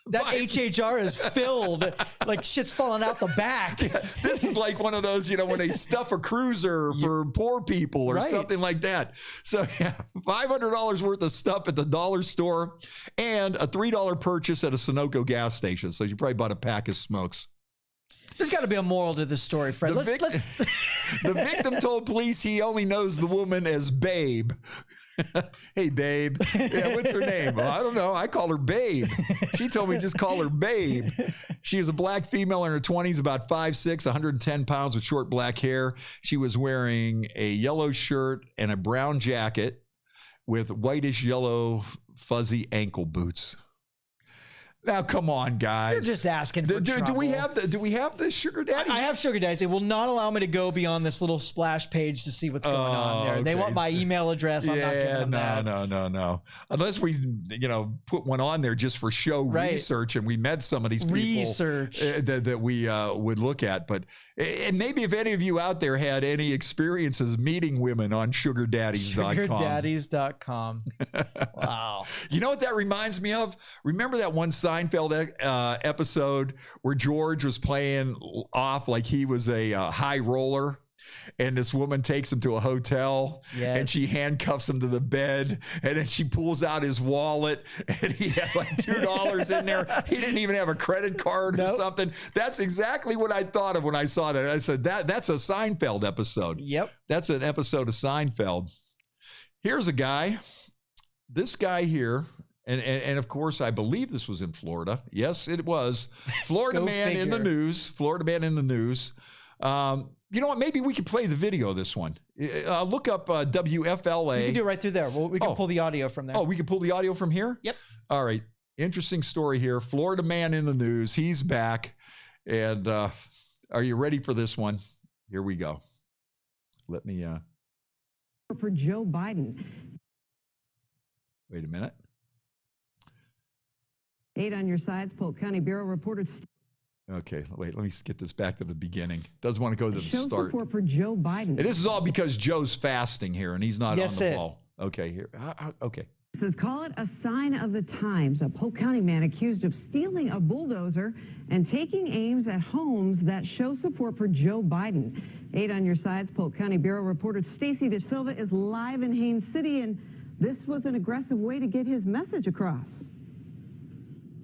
that HHR is filled, like shit's falling out the back. Yeah, this is like one of those, when they stuff a cruiser for poor people or something like that. So yeah, $500 worth of stuff at the dollar store and a $3 purchase at a Sunoco gas station. So you probably bought a pack of smokes. There's got to be a moral to this story, Fred. The victim told police he only knows the woman as Babe. Hey, Babe. Yeah, what's her name? Well, I don't know. I call her Babe. She told me just call her Babe. She is a black female in her 20s, about 5'6", 110 pounds, with short black hair. She was wearing a yellow shirt and a brown jacket with whitish yellow fuzzy ankle boots. Now, come on, guys. You're just asking for trouble. Do we have the Sugar Daddy? I have Sugar Daddies. They will not allow me to go beyond this little splash page to see what's going on there. Okay. They want my email address. I'm not giving them that. No. Unless we, put one on there just for show research, and we met some of these people that we would look at. But and maybe if any of you out there had any experiences meeting women on sugardaddies.com. Sugardaddies.com. Wow. You know what that reminds me of? Remember that one Seinfeld episode where George was playing off like he was a high roller, and this woman takes him to a hotel, and she handcuffs him to the bed, and then she pulls out his wallet, and he had like $2 in there. He didn't even have a credit card or something. That's exactly what I thought of when I saw that. I said, that's a Seinfeld episode. Yep. That's an episode of Seinfeld. Here's a guy. This guy here. And of course, I believe this was in Florida. Yes, it was. Florida man in the news. Florida man in the news. You know what? Maybe we could play the video of this one. Look up WFLA. You can do it right through there. We can pull the audio from there. Oh, we can pull the audio from here? Yep. All right. Interesting story here. Florida man in the news. He's back. And are you ready for this one? Here we go. Let me... For Joe Biden. Wait a minute. 8 on your sides, Polk County Bureau reported. Okay, wait, let me get this back to the beginning. Doesn't want to go to the start. Show support for Joe Biden. And this is all because Joe's fasting here, and he's not on the ball. Okay, here. Okay. It says, call it a sign of the times. A Polk County man accused of stealing a bulldozer and taking aims at homes that show support for Joe Biden. 8 on your sides, Polk County Bureau reporter Stacy De Silva is live in Haines City, and this was an aggressive way to get his message across.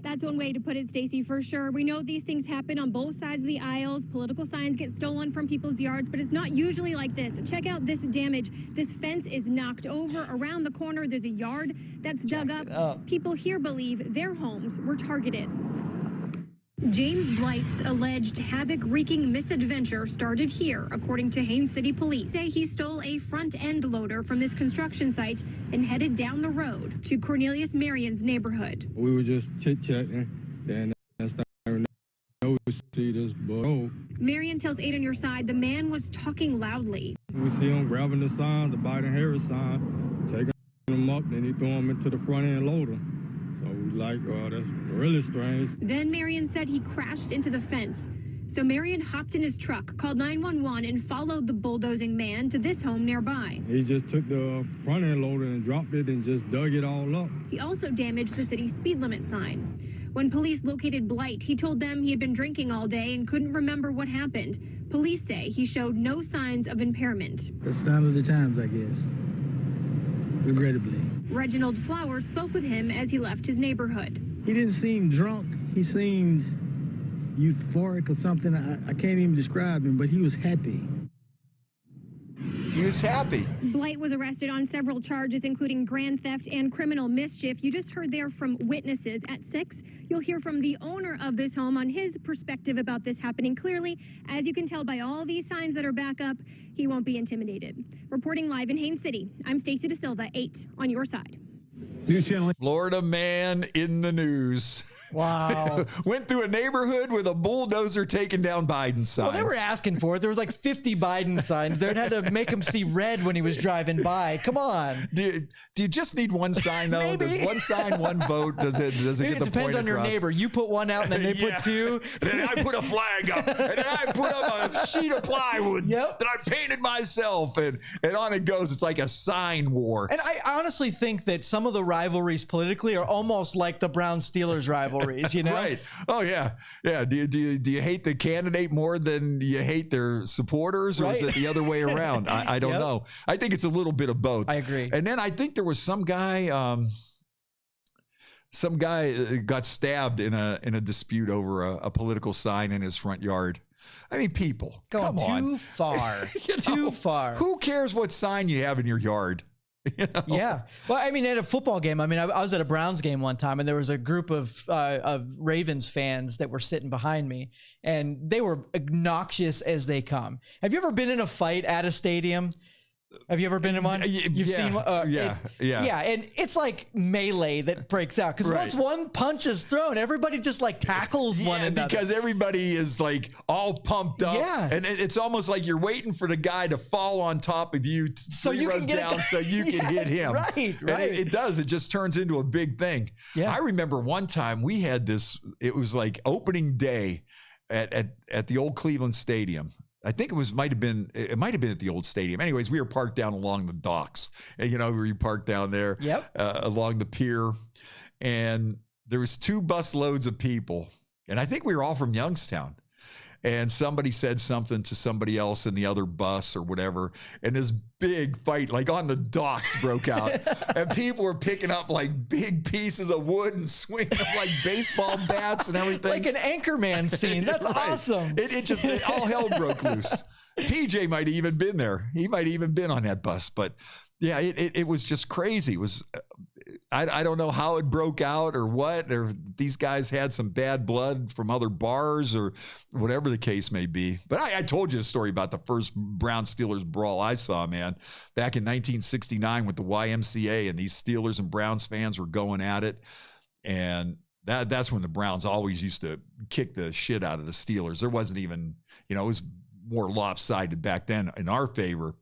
That's one way to put it, Stacey, for sure. We know these things happen on both sides of the aisles. Political signs get stolen from people's yards, but it's not usually like this. Check out this damage. This fence is knocked over. Around the corner, there's a yard that's dug up. People here believe their homes were targeted. James Blight's alleged havoc-wreaking misadventure started here, according to Haines City Police. Say he stole a front-end loader from this construction site and headed down the road to Cornelius Marion's neighborhood. We were just chit-chatting, then that's time to see this boy. Marion tells 8 on Your Side the man was talking loudly. We see him grabbing the sign, the Biden-Harris sign, taking them up, then he threw them into the front-end loader. So we like, oh, that's really strange. Then Marion said he crashed into the fence. So Marion hopped in his truck, called 911, and followed the bulldozing man to this home nearby. He just took the front end loader and dropped it and just dug it all up. He also damaged the city's speed limit sign. When police located Blight, he told them he had been drinking all day and couldn't remember what happened. Police say he showed no signs of impairment. The sign of the times, I guess. Regrettably. Reginald Flowers spoke with him as he left his neighborhood. He didn't seem drunk. He seemed euphoric or something. I can't even describe him, but he was happy. He was happy. Blight was arrested on several charges, including grand theft and criminal mischief. You just heard there from witnesses. At 6, you'll hear from the owner of this home on his perspective about this happening. Clearly, as you can tell by all these signs that are back up, he won't be intimidated. Reporting live in Haines City, I'm Stacey DeSilva, 8 on Your Side. Florida man in the news. Wow. Went through a neighborhood with a bulldozer taking down Biden signs. Well, they were asking for it. There was like 50 Biden signs. They had to make him see red when he was driving by. Come on. Do you just need one sign, though? Maybe. Does one sign, one vote? Does it get the point across? It depends on your neighbor. You put one out, and then they put 2. And then I put a flag up. And then I put up a sheet of plywood that I painted myself. And on it goes. It's like a sign war. And I honestly think that some of the rivalries politically are almost like the Browns-Steelers rivalries, you know? Right. Oh, yeah. Yeah. Do you hate the candidate more than you hate their supporters, or is it the other way around? I don't know. I think it's a little bit of both. I agree. And then I think there was some guy got stabbed in a dispute over a political sign in his front yard. I mean, people, going come on. too far. Too far. Who cares what sign you have in your yard? You know? Yeah. Well, I mean, at a football game, I was at a Browns game one time, and there was a group of Ravens fans that were sitting behind me, and they were obnoxious as they come. Have you ever been in a fight at a stadium? Have you ever been in one? You've seen one? Yeah. And it's like melee that breaks out, because once one punch is thrown, everybody just like tackles one another. Because everybody is like all pumped up. Yeah. And it's almost like you're waiting for the guy to fall on top of you so you can get down so you can hit him. Right. And it does. It just turns into a big thing. Yeah. I remember one time we had this, it was like opening day at the old Cleveland Stadium. I think it might have been at the old stadium. Anyways, we were parked down along the docks. And, you know, we parked down there along the pier. And there was 2 bus loads of people. And I think we were all from Youngstown. And somebody said something to somebody else in the other bus or whatever. And this big fight, like on the docks, broke out. And people were picking up like big pieces of wood and swinging them like baseball bats and everything. Like an Anchorman scene. That's awesome. It all hell broke loose. PJ might have even been there. He might have even been on that bus. But yeah, it was just crazy. It was, I don't know how it broke out or what, or these guys had some bad blood from other bars or whatever the case may be. But I told you a story about the first Browns-Steelers brawl I saw, man, back in 1969 with the YMCA, and these Steelers and Browns fans were going at it. And that's when the Browns always used to kick the shit out of the Steelers. There wasn't even, you know, it was more lopsided back then in our favor.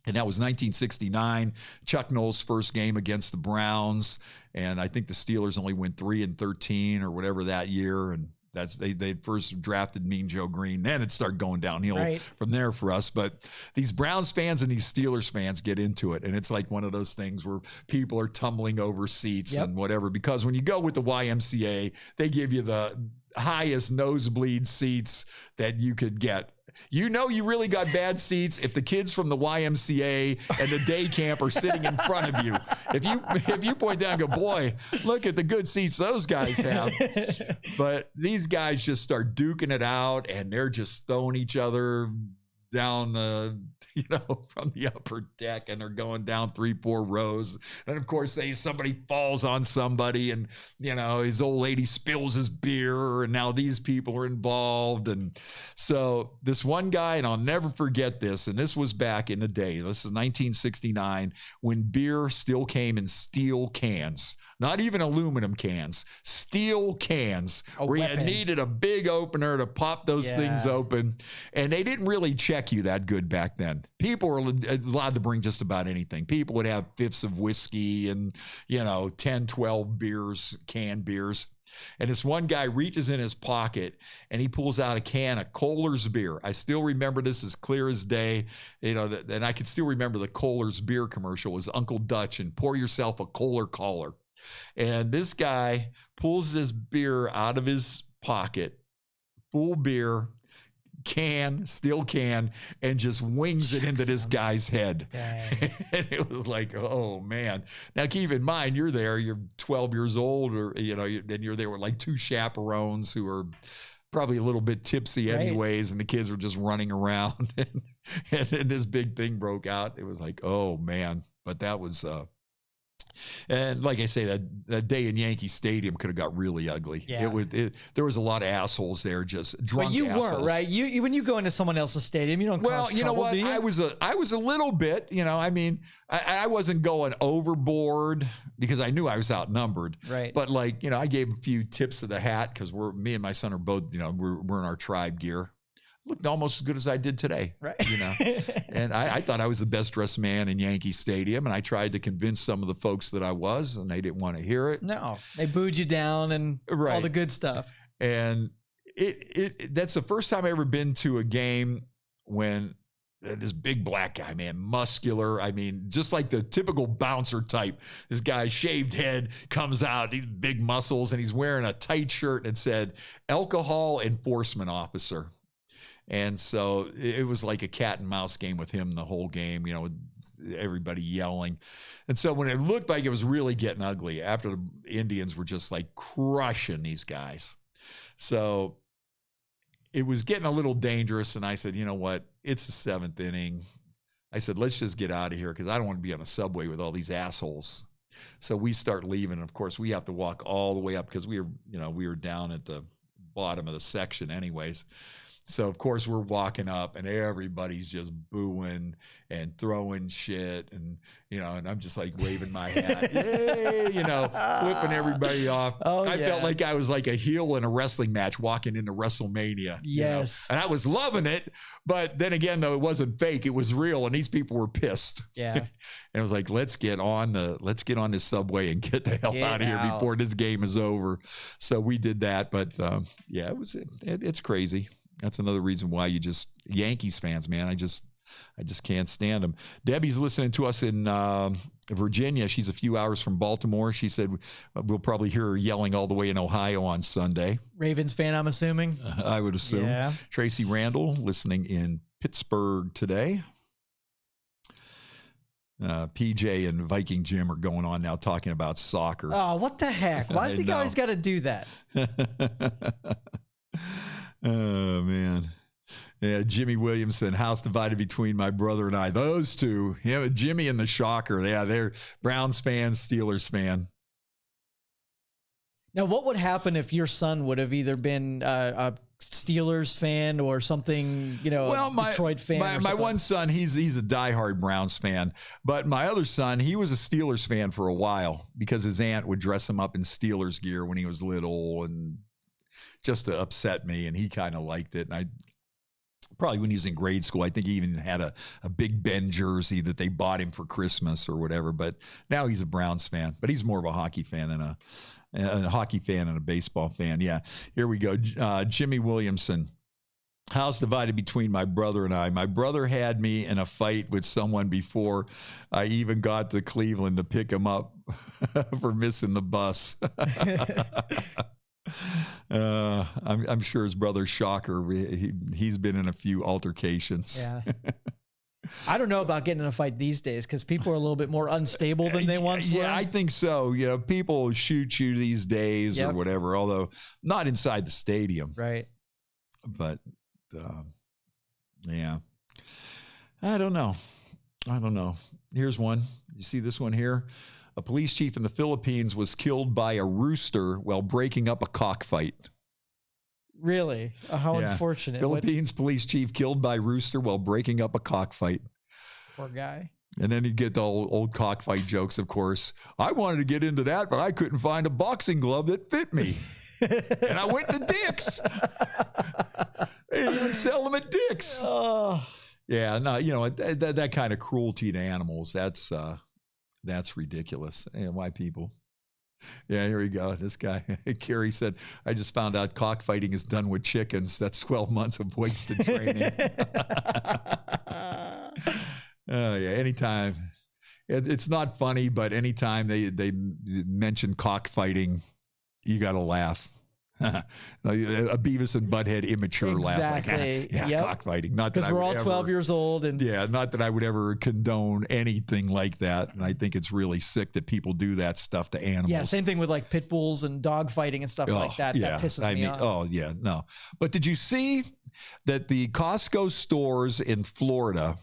And that was 1969, Chuck Noll's first game against the Browns. And I think the Steelers only went 3-13 or whatever that year. And that's they first drafted Mean Joe Green. Then it started going downhill from there for us. But these Browns fans and these Steelers fans get into it. And it's like one of those things where people are tumbling over seats and whatever. Because when you go with the YMCA, they give you the highest nosebleed seats that you could get. You know you really got bad seats if the kids from the YMCA and the day camp are sitting in front of you. If you point down and go, boy, look at the good seats those guys have. But these guys just start duking it out, and they're just throwing each other down, from the upper deck, and they're going down 3-4 rows. And of course, somebody falls on somebody, and his old lady spills his beer, and now these people are involved. And so this one guy, and I'll never forget this, and this was back in the day. This is 1969, when beer still came in steel cans, not even aluminum cans, steel cans, where you needed a big opener to pop those things open. And they didn't really check you that good back then. People were allowed to bring just about anything. People would have fifths of whiskey and 10, 12 beers, canned beers. And this one guy reaches in his pocket and he pulls out a can of Kohler's beer. I still remember this as clear as day. And I can still remember the Kohler's beer commercial was Uncle Dutch and pour yourself a Kohler collar. And this guy pulls this beer out of his pocket, full beer, steel can, and just wings it into this guy's head. And it was like, oh man. Now keep in mind, you're 12 years old, or then you're there with like 2 chaperones who are probably a little bit tipsy anyways, and the kids were just running around, and then this big thing broke out. It was like, oh man. But that was and like I say, that day in Yankee Stadium could have got really ugly. Yeah. There was a lot of assholes there, just drunk. But you weren't, right? You when you go into someone else's stadium, you don't. Well, you know what? I was a little bit. I mean, I wasn't going overboard because I knew I was outnumbered. Right. But I gave a few tips of the hat because me and my son are both, we're in our tribe gear. Looked almost as good as I did today, right? And I thought I was the best dressed man in Yankee Stadium, and I tried to convince some of the folks that I was, and they didn't want to hear it. No, they booed you down and all the good stuff. And that's the first time I ever been to a game when this big black guy, man, muscular. I mean, just like the typical bouncer type. This guy, shaved head, comes out, he's big muscles, and he's wearing a tight shirt and said, "Alcohol Enforcement Officer." And so it was like a cat and mouse game with him the whole game, with everybody yelling. And so when it looked like it was really getting ugly, after the Indians were just like crushing these guys. So it was getting a little dangerous. And I said, you know what? It's the 7th inning. I said, let's just get out of here because I don't want to be on a subway with all these assholes. So we start leaving. And of course, we have to walk all the way up because we were down at the bottom of the section anyways. So, of course, we're walking up and everybody's just booing and throwing shit. And, and I'm just like waving my hat, yay, flipping everybody off. I felt like I was like a heel in a wrestling match walking into WrestleMania. Yes. And I was loving it. But then again, though, it wasn't fake. It was real. And these people were pissed. Yeah. And it was like, let's get on this subway and get the hell out of here before this game is over. So we did that. But, it's crazy. That's another reason why Yankees fans, man, I just can't stand them. Debbie's listening to us in Virginia. She's a few hours from Baltimore. She said we'll probably hear her yelling all the way in Ohio on Sunday. Ravens fan, I'm assuming. I would assume. Yeah. Tracy Randall listening in Pittsburgh today. PJ and Viking Jim are going on now talking about soccer. Oh, what the heck? Why has he always got to do that? Oh, man. Yeah, Jimmy Williamson, house divided between my brother and I. Those two, Jimmy and the Shocker. Yeah, they're Browns fan, Steelers fan. Now, what would happen if your son would have either been a Steelers fan or something, Detroit fan? My one son, he's a diehard Browns fan. But my other son, he was a Steelers fan for a while because his aunt would dress him up in Steelers gear when he was little and just to upset me, and he kind of liked it. And I probably when he was in grade school, I think he even had a Big Ben jersey that they bought him for Christmas or whatever. But now he's a Browns fan, but he's more of a hockey fan than a hockey fan and a baseball fan. Yeah, here we go. Jimmy Williamson. House divided between my brother and I. My brother had me in a fight with someone before I even got to Cleveland to pick him up for missing the bus. I'm sure his brother Shocker, he's been in a few altercations. Yeah. I don't know about getting in a fight these days because people are a little bit more unstable than they once were. Yeah, I think so. You know, people shoot you these days or whatever, although not inside the stadium. Right. But, yeah. I don't know. Here's one. You see this one here? A police chief in the Philippines was killed by a rooster while breaking up a cockfight. Really? How unfortunate. Philippines police chief killed by rooster while breaking up a cockfight. Poor guy. And then you get the old cockfight jokes, of course. I wanted to get into that, but I couldn't find a boxing glove that fit me. And I went to Dick's. They didn't even sell them at Dick's. Oh. Yeah, no, you know, that kind of cruelty to animals, that's ridiculous. And why people? Yeah, here we go. This guy, Kerry said, I just found out cockfighting is done with chickens. That's 12 months of wasted training. Oh, yeah, anytime. It's not funny, but anytime they mention cockfighting, you got to laugh. A Beavis and Butthead immature laugh. Like, cockfighting. Not that because we're all 12 years old. And not that I would ever condone anything like that. And I think it's really sick that people do that stuff to animals. Yeah, same thing with like pit bulls and dog fighting and stuff like that. Yeah. That pisses me off. Oh, yeah, no. But did you see that the Costco stores in Florida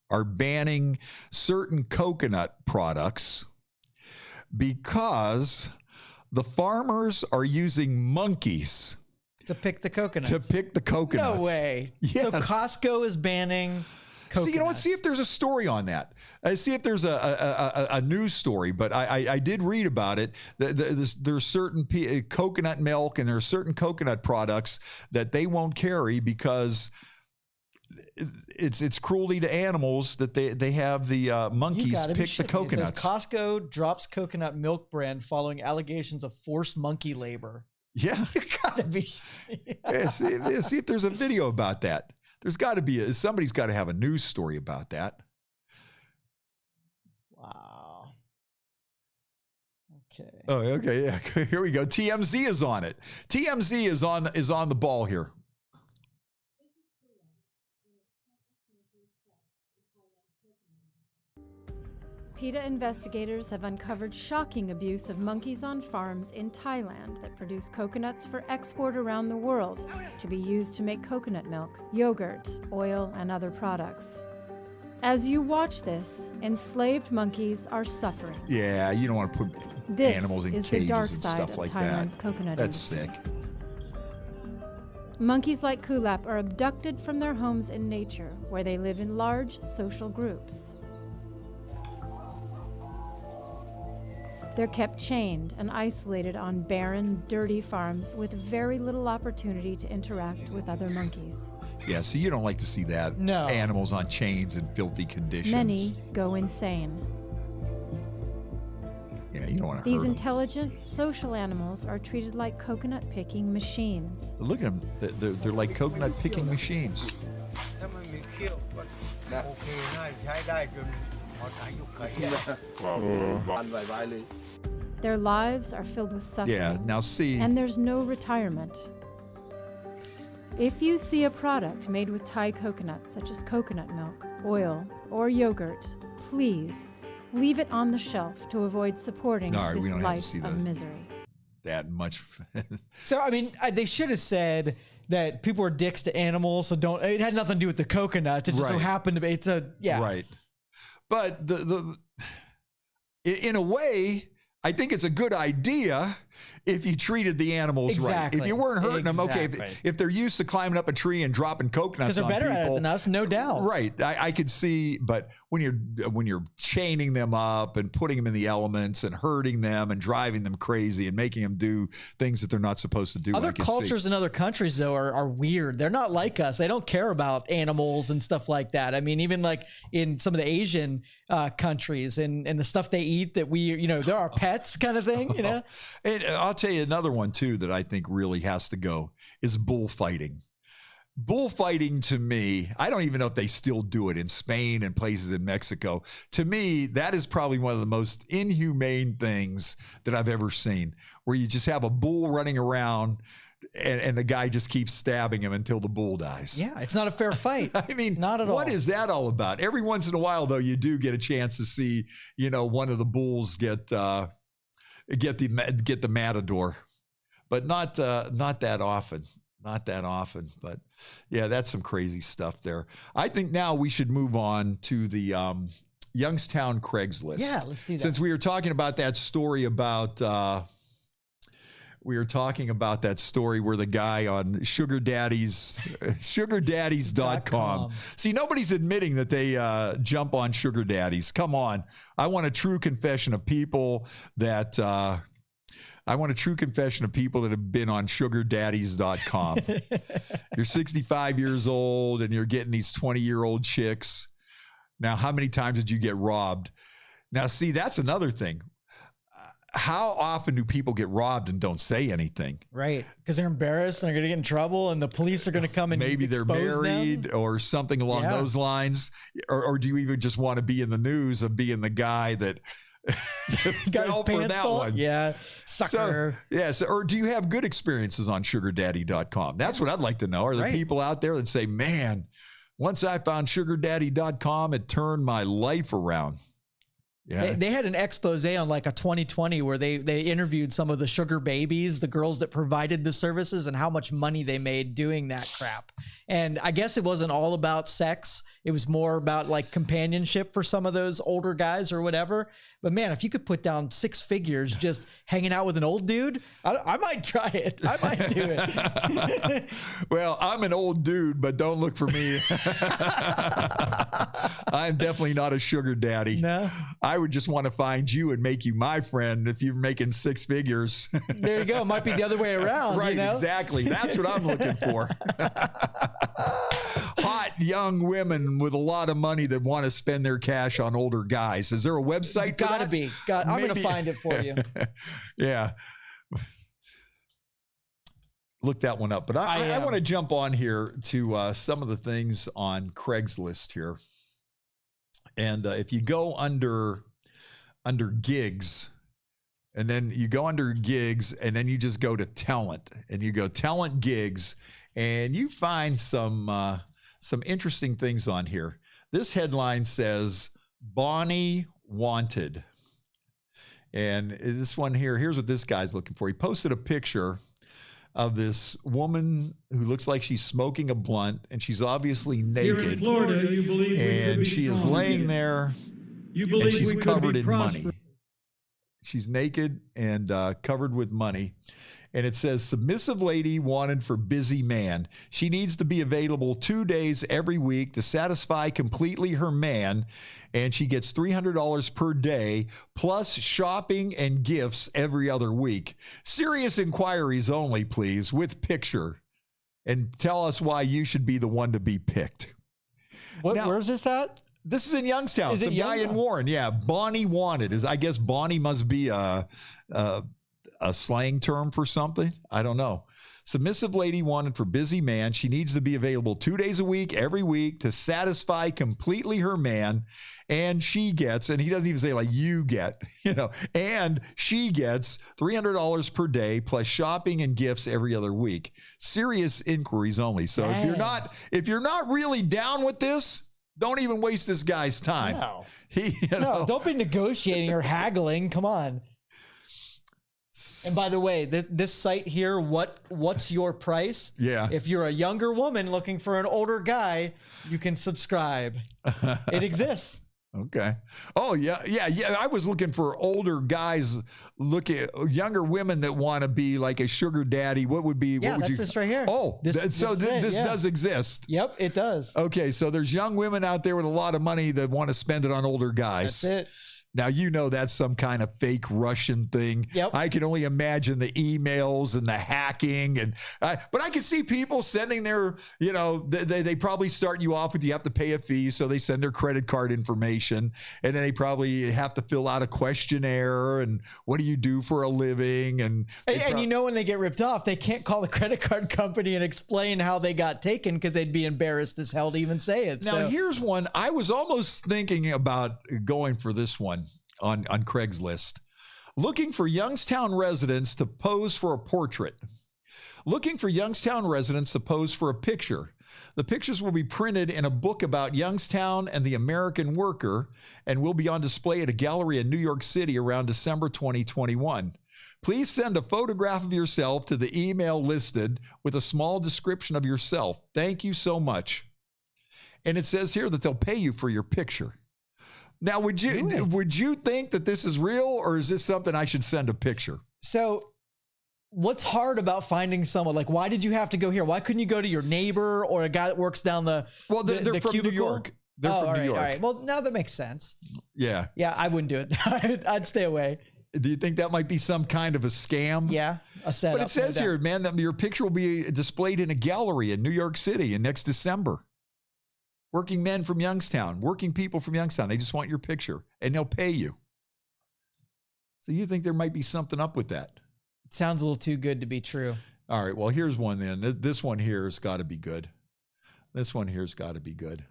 are banning certain coconut products because the farmers are using monkeys to pick the coconuts? No way. Yes. So Costco is banning coconuts. See, you know what? See if there's a story on that. See if there's a news story. But I did read about it. There's certain coconut milk and there are certain coconut products that they won't carry because it's cruelty to animals that they have the monkeys pick the coconuts. It says Costco drops coconut milk brand following allegations of forced monkey labor. Yeah. You gotta be. See if there's a video about that. There's got to be somebody's got to have a news story about that. Wow. Okay. Oh, okay. Yeah. Here we go. TMZ is on it. TMZ is on the ball here. PETA investigators have uncovered shocking abuse of monkeys on farms in Thailand that produce coconuts for export around the world to be used to make coconut milk, yogurt, oil, and other products. As you watch this, enslaved monkeys are suffering. Yeah, you don't want to put animals in cages and stuff like that. That's sick. Monkeys like Kulap are abducted from their homes in nature, where they live in large social groups. They're kept chained and isolated on barren, dirty farms with very little opportunity to interact with other monkeys. Yeah, so you don't like to see that. No. Animals on chains in filthy conditions. Many go insane. Yeah, you don't want to hurt These them. intelligent, social animals are treated like coconut picking machines. Look at them. They're like coconut picking machines. Their lives are filled with suffering. Yeah, now see. And there's no retirement. If you see a product made with Thai coconuts, such as coconut milk, oil, or yogurt, please leave it on the shelf to avoid supporting this life of misery. That much. So, I mean, they should have said that people are dicks to animals, so don't. It had nothing to do with the coconuts. It just so happened to be. It's a right. But in a way, I think it's a good idea if you treated the animals right. If you weren't hurting them, okay. If they're used to climbing up a tree and dropping coconuts on people. Because they're better at it than us, no doubt. Right. I could see, but when you're chaining them up and putting them in the elements and hurting them and driving them crazy and making them do things that they're not supposed to do. Other cultures in other countries, though, are weird. They're not like us. They don't care about animals and stuff like that. I mean, even like in some of the Asian countries and the stuff they eat that they're our pets kind of thing, you know? And I'll tell you another one too that I think really has to go is bullfighting. Bullfighting, to me, I don't even know if they still do it in Spain and places in Mexico. To me, that is probably one of the most inhumane things that I've ever seen, where you just have a bull running around and the guy just keeps stabbing him until the bull dies. Yeah, it's not a fair fight. I mean, not at all. What is that all about? Every once in a while, though, you do get a chance to see, one of the bulls get the matador, but not that often. Not that often, but yeah, that's some crazy stuff there. I think now we should move on to the Youngstown Craigslist. Yeah, let's do that. Since we were talking about that story about, where the guy on sugardaddies.com. See, nobody's admitting that they jump on sugar daddies. Come on. I want a true confession of people that have been on sugardaddies.com. You're 65 years old and you're getting these 20-year-old chicks. Now, how many times did you get robbed? Now, see, that's another thing. How often do people get robbed and don't say anything? Right. Because they're embarrassed and they're going to get in trouble and the police are going to come and maybe they're married them. Or something along those lines. Or do you even just want to be in the news of being the guy that fell for that one? Yeah. Sucker. Or do you have good experiences on sugardaddy.com? That's what I'd like to know. Are there people out there that say, man, once I found sugardaddy.com, it turned my life around? Yeah. They had an expose on like a 2020 where they interviewed some of the sugar babies, the girls that provided the services, and how much money they made doing that crap. And I guess it wasn't all about sex. It was more about like companionship for some of those older guys or whatever. But man, if you could put down 6 figures just hanging out with an old dude, I might try it. I might do it. Well, I'm an old dude, but don't look for me. I'm definitely not a sugar daddy. No. I would just want to find you and make you my friend if you're making 6 figures. There you go. Might be the other way around. Right, you know? Exactly. That's what I'm looking for. Hot young women with a lot of money that want to spend their cash on older guys. Is there a website for Gotta that? be. I'm going to find it for you. Yeah. Look that one up. But I want to jump on here to some of the things on Craigslist here. And if you go under gigs, and then you go under gigs, and then you just go to talent, and you go talent gigs, and you find some interesting things on here. This headline says Bonnie wanted. And this one here, here's what this guy's looking for. He posted a picture of this woman who looks like she's smoking a blunt, and she's obviously naked. Here in Florida, you believe and she is laying there, and she's covered in money. She's naked and covered with money. And it says, submissive lady wanted for busy man. She needs to be available 2 days every week to satisfy completely her man. And she gets $300 per day, plus shopping and gifts every other week. Serious inquiries only, please, with picture. And tell us why you should be the one to be picked. Where's this at? This is in Youngstown. Is it Some guy in Warren. Yeah, Bonnie wanted. I guess Bonnie must be a slang term for something. I don't know. Submissive lady wanted for busy man. She needs to be available 2 days a week, every week, to satisfy completely her man. And she gets, and he doesn't even say like you get, and she gets $300 per day plus shopping and gifts every other week. Serious inquiries only. So if you're not really down with this, don't even waste this guy's time. No. No, don't be negotiating or haggling. Come on. And by the way, this site here, what's your price? Yeah. If you're a younger woman looking for an older guy, you can subscribe. It exists. Okay. Oh, yeah. I was looking for older guys, younger women that want to be like a sugar daddy. What would be? Yeah, what would that's this right here. Oh, this does exist. Yep, it does. Okay, so there's young women out there with a lot of money that want to spend it on older guys. That's it. Now, that's some kind of fake Russian thing. Yep. I can only imagine the emails and the hacking. But I can see people sending their, they probably start you off with you have to pay a fee. So they send their credit card information. And then they probably have to fill out a questionnaire. And what do you do for a living? And when they get ripped off, they can't call the credit card company and explain how they got taken because they'd be embarrassed as hell to even say it. Now, here's one. I was almost thinking about going for this one. On Craigslist, looking for Youngstown residents to pose for a portrait. Looking for Youngstown residents to pose for a picture. The pictures will be printed in a book about Youngstown and the American worker and will be on display at a gallery in New York City around December 2021. Please send a photograph of yourself to the email listed with a small description of yourself. Thank you so much. And it says here that they'll pay you for your picture. Now, would you think that this is real, or is this something I should send a picture? So what's hard about finding someone? Like, why did you have to go here? Why couldn't you go to your neighbor or a guy that works down the they're from cubicle? New York. They're from New York. All right. Well, now that makes sense. Yeah. Yeah, I wouldn't do it. I'd stay away. Do you think that might be some kind of a scam? Yeah, a setup. But it says here, man, that your picture will be displayed in a gallery in New York City in next December. Working men from Youngstown, working people from Youngstown. They just want your picture, and they'll pay you. So you think there might be something up with that? It sounds a little too good to be true. All right, well, here's one then. This one here has got to be good. This one here's got to be good.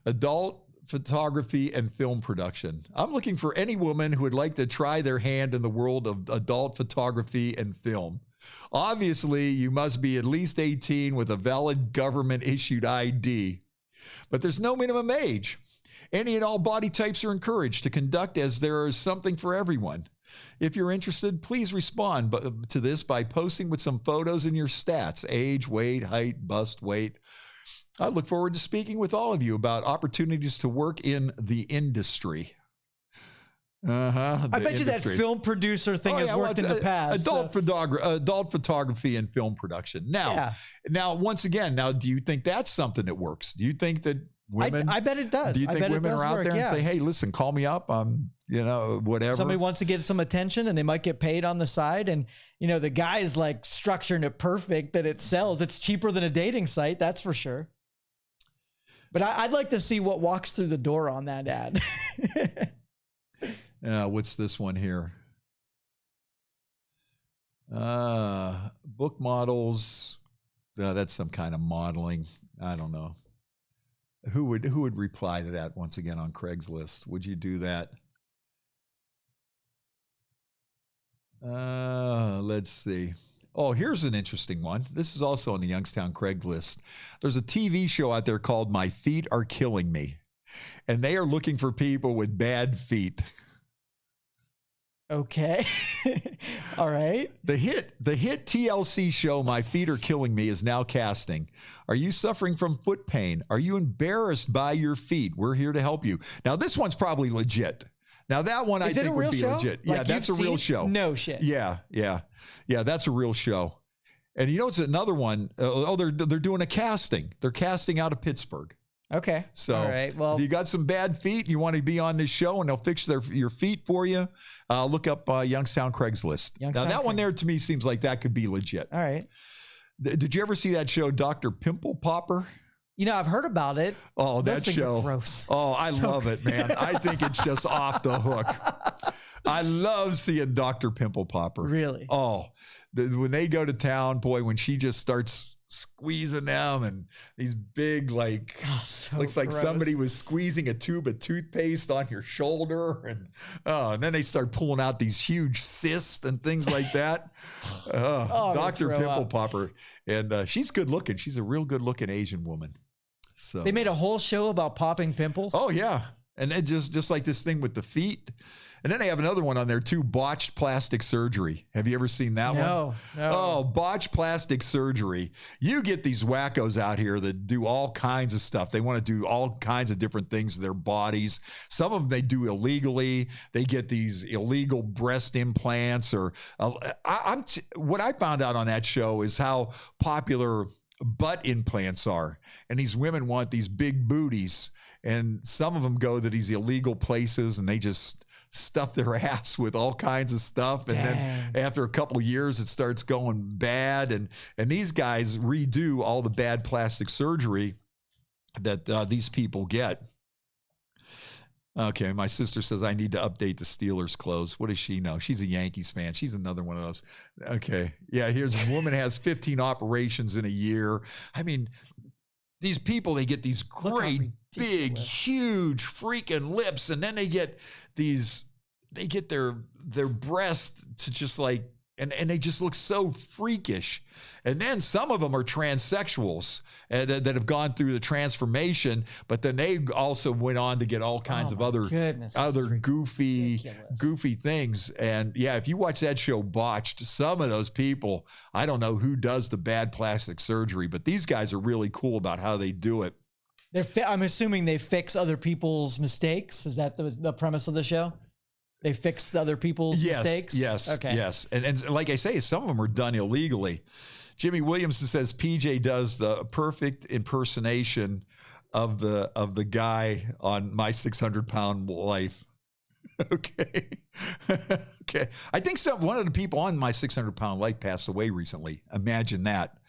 Adult photography and film production. I'm looking for any woman who would like to try their hand in the world of adult photography and film. Obviously, you must be at least 18 with a valid government-issued ID. But there's no minimum age. Any and all body types are encouraged to conduct, as there is something for everyone. If you're interested, please respond to this by posting with some photos and your stats: age, weight, height, bust weight. I look forward to speaking with all of you about opportunities to work in the industry. I bet you that film producer thing has worked in the past. Adult photography and film production. Now, once again, do you think that's something that works? Do you think that women? I bet it does. Do you think women are out there and say, "Hey, listen, call me up. Whatever." Somebody wants to get some attention, and they might get paid on the side. And the guy is like structuring it perfect that it sells. It's cheaper than a dating site, that's for sure. But I'd like to see what walks through the door on that ad. What's this one here? Book models. That's some kind of modeling. I don't know. Who would reply to that once again on Craigslist? Would you do that? Let's see. Oh, here's an interesting one. This is also on the Youngstown Craigslist. There's a TV show out there called My Feet Are Killing Me, and they are looking for people with bad feet. Okay. All right. The hit TLC show My Feet Are Killing Me is now casting. Are you suffering from foot pain? Are you embarrassed by your feet? We're here to help you. Now, this one's probably legit. Now, that one I think would be legit. Like, yeah, that's a real show. No shit. Yeah, that's a real show. And it's another one. They're doing a casting. They're casting out of Pittsburgh. Okay. So, all right. Well, if you got some bad feet, you want to be on this show, and they'll fix your feet for you. Look up Youngstown Craigslist. Now, that one there to me seems like that could be legit. All right. Did you ever see that show, Dr. Pimple Popper? I've heard about it. Oh, that Those show. Things are gross. Oh, I love it, man. I think it's just off the hook. I love seeing Dr. Pimple Popper. Really? Oh, when they go to town, boy, when she just starts squeezing them and these big, looks like gross. Somebody was squeezing a tube of toothpaste on your shoulder. And then they start pulling out these huge cysts and things like that. Dr. Pimple Popper. And she's good looking. She's a real good looking Asian woman. So they made a whole show about popping pimples. Oh, yeah. And then just like this thing with the feet. And then they have another one on there too, botched plastic surgery. Have you ever seen that one? No. Oh, botched plastic surgery. You get these wackos out here that do all kinds of stuff. They want to do all kinds of different things to their bodies. Some of them they do illegally. They get these illegal breast implants or what I found out on that show is how popular butt implants are. And these women want these big booties. And some of them go to these illegal places and they just stuff their ass with all kinds of stuff. And then after a couple of years, it starts going bad. And these guys redo all the bad plastic surgery that these people get. Okay, my sister says I need to update the Steelers clothes. What does she know? She's a Yankees fan. She's another one of those. Okay, yeah, here's a woman has 15 operations in a year. I mean, these people, they get these great, big, huge freaking lips, and then they get their breast to just like And they just look so freakish. And then some of them are transsexuals that have gone through the transformation, but then they also went on to get all kinds of other goofy things. And yeah, if you watch that show Botched, some of those people, I don't know who does the bad plastic surgery, but these guys are really cool about how they do it. I'm assuming they fix other people's mistakes. Is that the premise of the show? They fixed other people's mistakes? Yes. Okay. Yes. And like I say, some of them are done illegally. Jimmy Williamson says PJ does the perfect impersonation of the guy on My 600-Pound Life. Okay. Okay. I think one of the people on My 600-Pound Life passed away recently. Imagine that.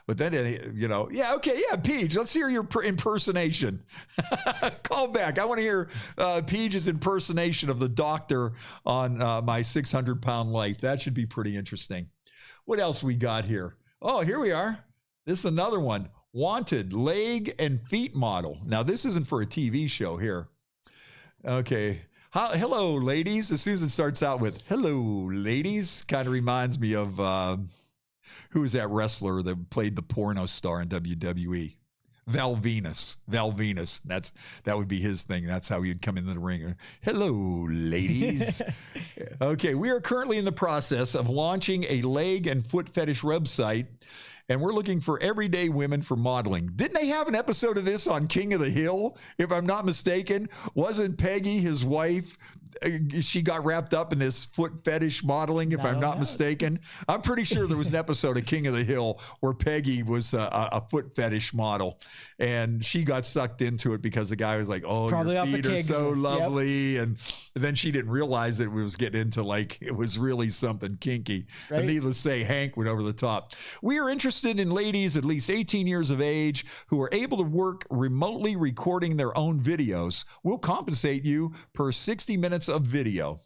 But then, yeah, okay, yeah, Peach, let's hear your impersonation. Call back. I want to hear Peach's impersonation of the doctor on My 600-Pound Life. That should be pretty interesting. What else we got here? Oh, here we are. This is another one. Wanted leg and feet model. Now, this isn't for a TV show here. Okay. Hello, ladies. As soon as it starts out with, hello, ladies, kind of reminds me of... who was that wrestler that played the porno star in WWE? Val Venus. That would be his thing. That's how he'd come into the ring. Hello, ladies. Okay, we are currently in the process of launching a leg and foot fetish website, and we're looking for everyday women for modeling. Didn't they have an episode of this on King of the Hill, if I'm not mistaken? Wasn't Peggy, his wife, she got wrapped up in this foot fetish modeling, if I'm not mistaken? I'm pretty sure there was an episode of King of the Hill where Peggy was a foot fetish model, and she got sucked into it because the guy was like, oh, probably your feet are so lovely. Yep. And then she didn't realize that it was getting into it was really something kinky. Right. And needless to say, Hank went over the top. We are interested in ladies at least 18 years of age who are able to work remotely recording their own videos. We'll compensate you per 60 minutes of video.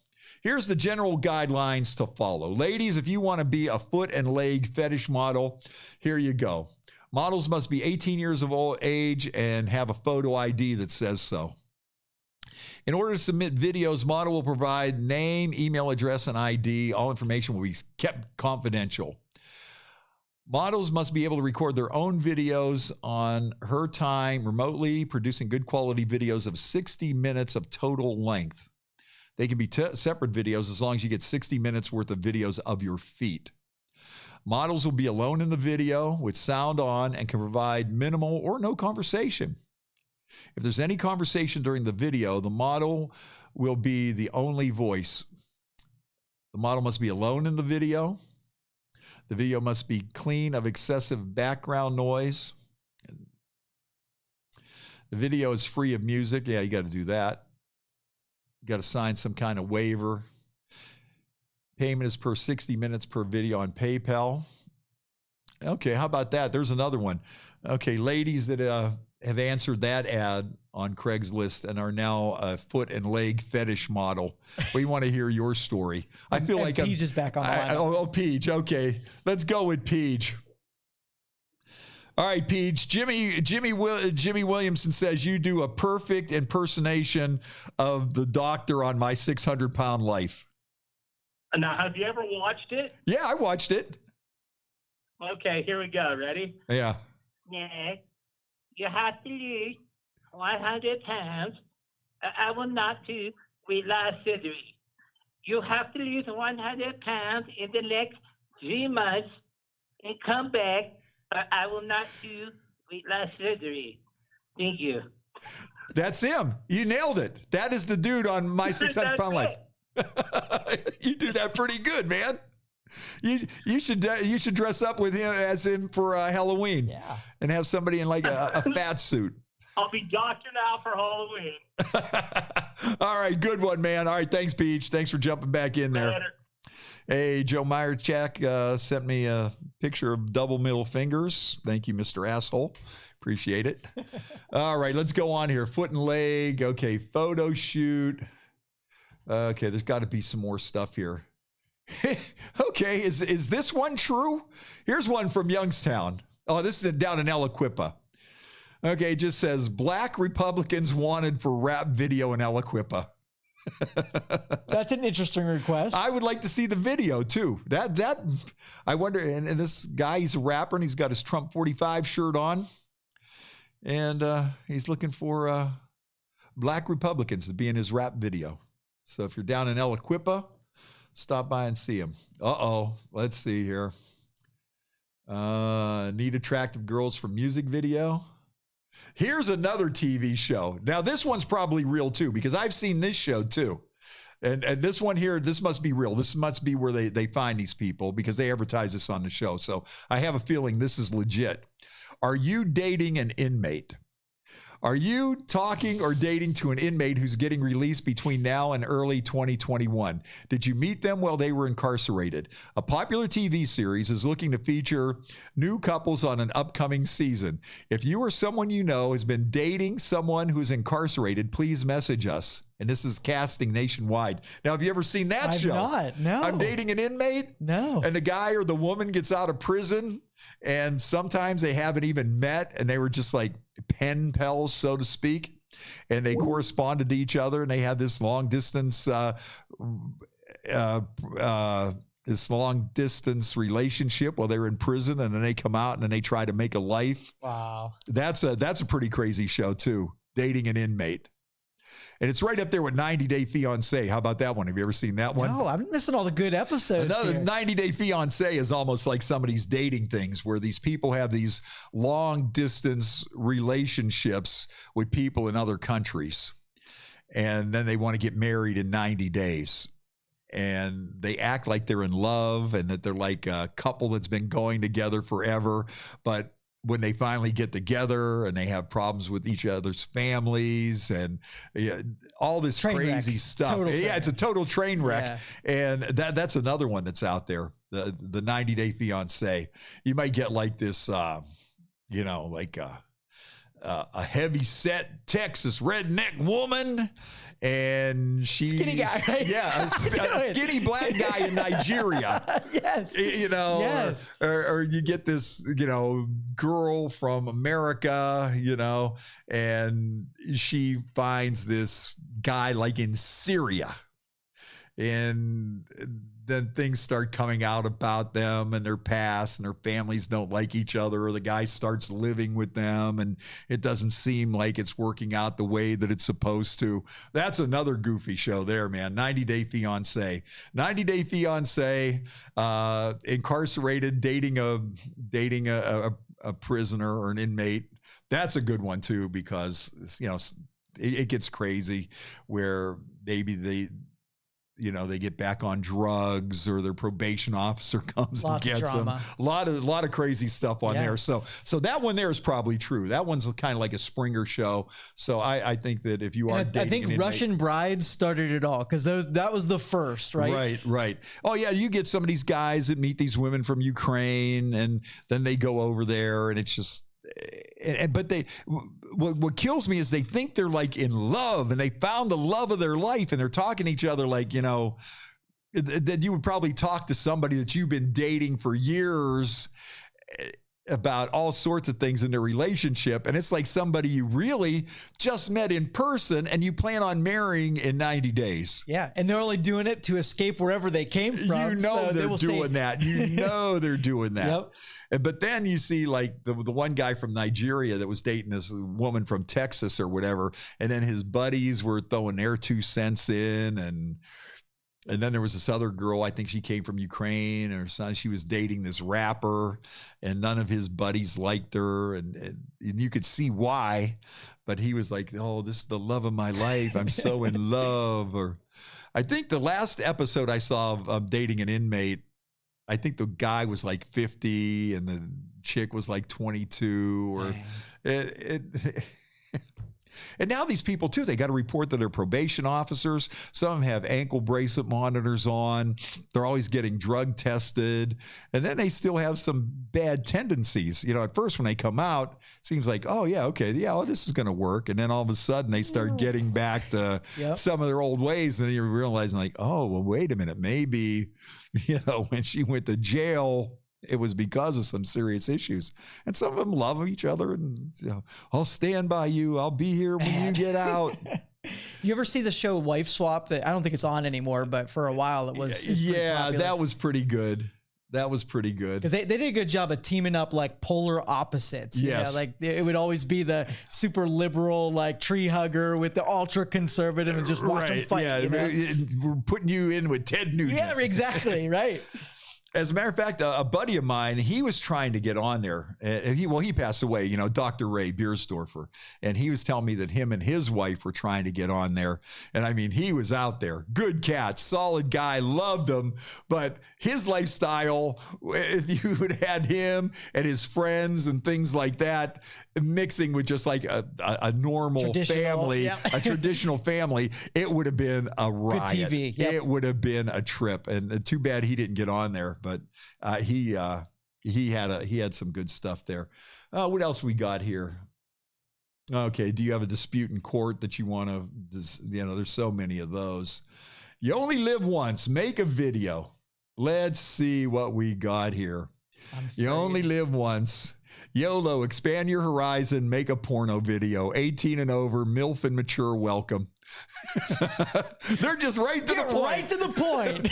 Here's the general guidelines to follow. Ladies, if you want to be a foot and leg fetish model, here you go. Models must be 18 years of age and have a photo ID that says so. In order to submit videos, model will provide name, email address, and ID. All information will be kept confidential. Models must be able to record their own videos on her time remotely, producing good quality videos of 60 minutes of total length. They can be separate videos as long as you get 60 minutes worth of videos of your feet. Models will be alone in the video with sound on and can provide minimal or no conversation. If there's any conversation during the video, the model will be the only voice. The model must be alone in the video. The video must be clean of excessive background noise. The video is free of music. Yeah, you got to do that. You got to sign some kind of waiver. Payment is per 60 minutes per video on PayPal. Okay, how about that? There's another one. Okay, ladies that have answered that ad on Craigslist and are now a foot and leg fetish model. We want to hear your story. I feel like Peach is back on the line. Oh, Peach. Okay, let's go with Peach. All right, Peach. Jimmy Williamson says you do a perfect impersonation of the doctor on My 600-Pound Life. Now, have you ever watched it? Yeah, I watched it. Okay, here we go. Ready? Yeah. Yeah. You have to lose 100 pounds. I will not do weight loss surgery. You have to lose 100 pounds in the next 3 months and come back, or I will not do weight loss surgery. Thank you. That's him. You nailed it. That is the dude on My 600-Pound Life. You do that pretty good, man. You should dress up with him as him for Halloween, and have somebody in like a fat suit. I'll be doctor now for Halloween. All right, good one, man. All right, thanks, Peach. Thanks for jumping back in there. Later. Hey, Joe Meyerchak sent me a picture of double middle fingers. Thank you, Mr. Asshole. Appreciate it. All right, let's go on here. Foot and leg. Okay, photo shoot. Okay, there's got to be some more stuff here. Okay, is this one true? Here's one from Youngstown. Oh, this is down in El Equipa. Okay, it just says Black Republicans wanted for rap video in El Equipa. That's an interesting request. I would like to see the video too. That I wonder. And this guy, he's a rapper, and he's got his Trump 45 shirt on, and he's looking for black Republicans to be in his rap video. So if you're down in El Equipa, stop by and see him. Let's see here. Need attractive girls for music video. Here's another TV show. Now, this one's probably real too, because I've seen this show too. And this one here, this must be real. This must be where they find these people, because they advertise this on the show. So I have a feeling this is legit. Are you dating an inmate? Are you talking or dating to an inmate who's getting released between now and early 2021? Did you meet them while they were incarcerated? A popular TV series is looking to feature new couples on an upcoming season. If you or someone you know has been dating someone who's incarcerated, please message us. And this is casting nationwide. Now, have you ever seen that show? I've not, no. I'm dating an inmate? No. And the guy or the woman gets out of prison, and sometimes they haven't even met, and they were just like pen pals, so to speak. And they corresponded to each other, and they had this long distance relationship while they were in prison, and then they come out and then they try to make a life. Wow. That's a pretty crazy show too, dating an inmate. And it's right up there with 90 Day Fiancé. How about that one? Have you ever seen that one? No, I'm missing all the good episodes. Another here. 90 Day Fiancé is almost like some of these dating things where these people have these long distance relationships with people in other countries. And then they want to get married in 90 days. And they act like they're in love and that they're like a couple that's been going together forever. But when they finally get together and they have problems with each other's families and all this crazy stuff. Yeah, it's a total train wreck. Yeah. And that's another one that's out there, the 90 Day Fiancé. You might get like this, like a heavy set Texas redneck woman. And she's skinny guy, right? Yeah, a skinny black guy in Nigeria. Yes. Yes. Or you get this, girl from America, and she finds this guy like in Syria. And then things start coming out about them and their past, and their families don't like each other, or the guy starts living with them and it doesn't seem like it's working out the way that it's supposed to. That's another goofy show there, man. 90 Day Fiancé. 90 Day Fiancé, incarcerated, dating a prisoner or an inmate. That's a good one too, because it gets crazy where maybe they get back on drugs, or their probation officer comes and gets them. A lot of crazy stuff on there. So that one there is probably true. That one's kind of like a Springer show. So I think that if you are dating, I think Russian Brides started it all, because that was the first, right? Right. Oh yeah, you get some of these guys that meet these women from Ukraine, and then they go over there, and it's just. But what kills me is they think they're like in love, and they found the love of their life, and they're talking to each other like, that you would probably talk to somebody that you've been dating for years about all sorts of things in their relationship. And it's like somebody you really just met in person and you plan on marrying in 90 days. Yeah. And they're only doing it to escape wherever they came from. They're doing that. They're doing that. Yep. But then you see like the one guy from Nigeria that was dating this woman from Texas or whatever. And then his buddies were throwing their 2 cents in, and then there was this other girl, I think she came from Ukraine or something. She was dating this rapper, and none of his buddies liked her. And you could see why, but he was like, oh, this is the love of my life. I'm so in love. Or I think the last episode I saw of dating an inmate, I think the guy was like 50 and the chick was like 22 or And now these people too, they got to report to their probation officers. Some of them have ankle bracelet monitors on. They're always getting drug tested. And then they still have some bad tendencies. At first when they come out, it seems like, oh yeah, okay, yeah, well, this is going to work. And then all of a sudden they start getting back to some of their old ways. And then you're realizing like, oh, well, wait a minute. Maybe, when she went to jail, it was because of some serious issues. And some of them love each other and I'll stand by you. I'll be here when you get out. You ever see the show Wife Swap? I don't think it's on anymore, but for a while it was. Yeah, that was pretty good. That was pretty good. Because they did a good job of teaming up like polar opposites. Yes. Like it would always be the super liberal, like tree hugger with the ultra conservative and just watch them fight. Yeah, you know? we're putting you in with Ted Nugent. Yeah, exactly. Right. As a matter of fact, a buddy of mine, he was trying to get on there. He passed away, Dr. Ray Biersdorfer. And he was telling me that him and his wife were trying to get on there. And I mean, he was out there. Good cat, solid guy, loved him. But his lifestyle, if you would have had him and his friends and things like that, mixing with just like a normal family, a traditional family, it would have been a riot. Good TV. Yep. It would have been a trip. And too bad he didn't get on there. But he had some good stuff there. What else we got here? Okay, do you have a dispute in court that you want to? There's so many of those. You only live once. Make a video. Let's see what we got here. You only live once. YOLO, expand your horizon, make a porno video. 18 and over, MILF and mature, welcome. They're just right to the point. Right to the point.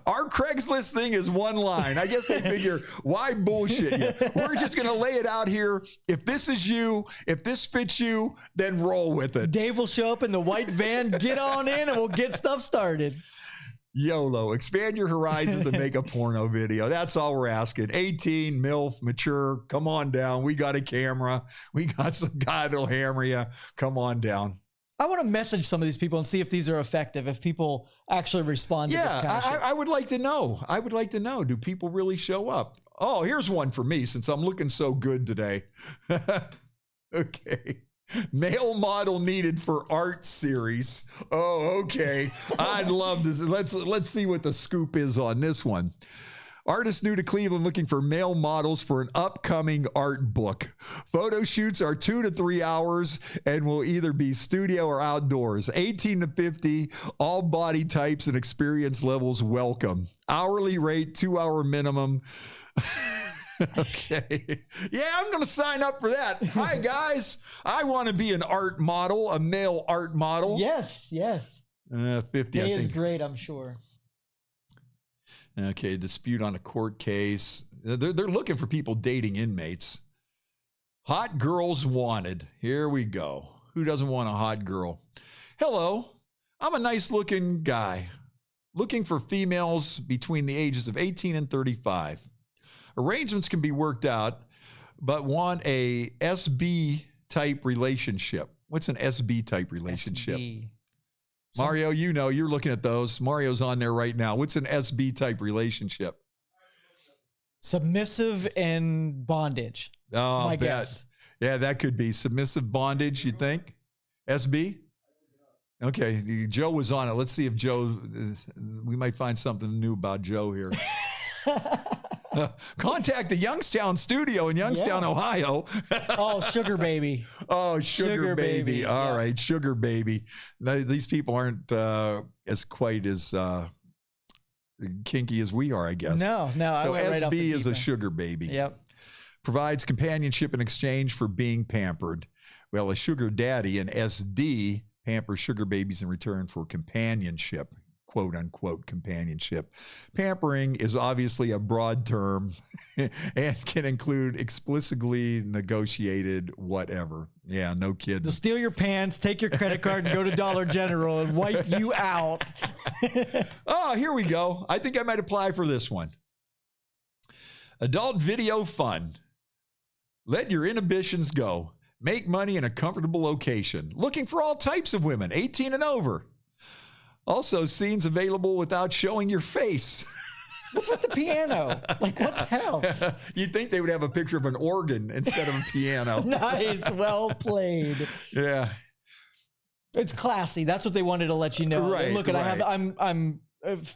Our Craigslist thing is one line. I guess they figure, why bullshit you? We're just going to lay it out here. If this is you, if this fits you, then roll with it. Dave will show up in the white van, get on in, and we'll get stuff started. YOLO, expand your horizons and make a porno video. That's all we're asking. 18, MILF, mature, come on down. We got a camera. We got some guy that'll hammer you. Come on down. I want to message some of these people and see if these are effective, if people actually respond to this kind of shit. I would like to know. I would like to know, do people really show up? Oh, here's one for me since I'm looking so good today. Okay. Male model needed for art series. Oh, okay. I'd love this. Let's see what the scoop is on this one. Artist new to Cleveland looking for male models for an upcoming art book. Photo shoots are 2 to 3 hours and will either be studio or outdoors. 18 to 50, all body types and experience levels welcome. Hourly rate, 2-hour minimum. Okay. Yeah, I'm going to sign up for that. Hi, guys. I want to be an art model, a male art model. Yes. 50, Day is great, I'm sure. Okay, dispute on a court case. They're looking for people dating inmates. Hot girls wanted. Here we go. Who doesn't want a hot girl? Hello, I'm a nice-looking guy looking for females between the ages of 18 and 35. Arrangements can be worked out, but want a SB-type relationship. What's an SB-type relationship? SB. Mario, you're looking at those. Mario's on there right now. What's an SB-type relationship? Submissive and bondage. That's my guess. Yeah, that could be submissive bondage, you think? SB? Okay, Joe was on it. Let's see if Joe, we might find something new about Joe here. Contact the Youngstown studio in Youngstown, Ohio. Oh, sugar baby. Oh, sugar baby. All right, sugar baby. Now, these people aren't as quite as kinky as we are, I guess. No. So SB is a sugar baby. Yep. Provides companionship in exchange for being pampered. Well, a sugar daddy, an SD, pampers sugar babies in return for companionship. Quote unquote companionship. Pampering is obviously a broad term and can include explicitly negotiated whatever. Yeah, no kidding. To steal your pants, take your credit card and go to Dollar General and wipe you out. Oh, here we go. I think I might apply for this one. Adult video fun. Let your inhibitions go. Make money in a comfortable location. Looking for all types of women, 18 and over. Also, scenes available without showing your face. What's with the piano? Like, what the hell? You'd think they would have a picture of an organ instead of a piano. Nice. Well played. Yeah. It's classy. That's what they wanted to let you know. Right. Look, I'm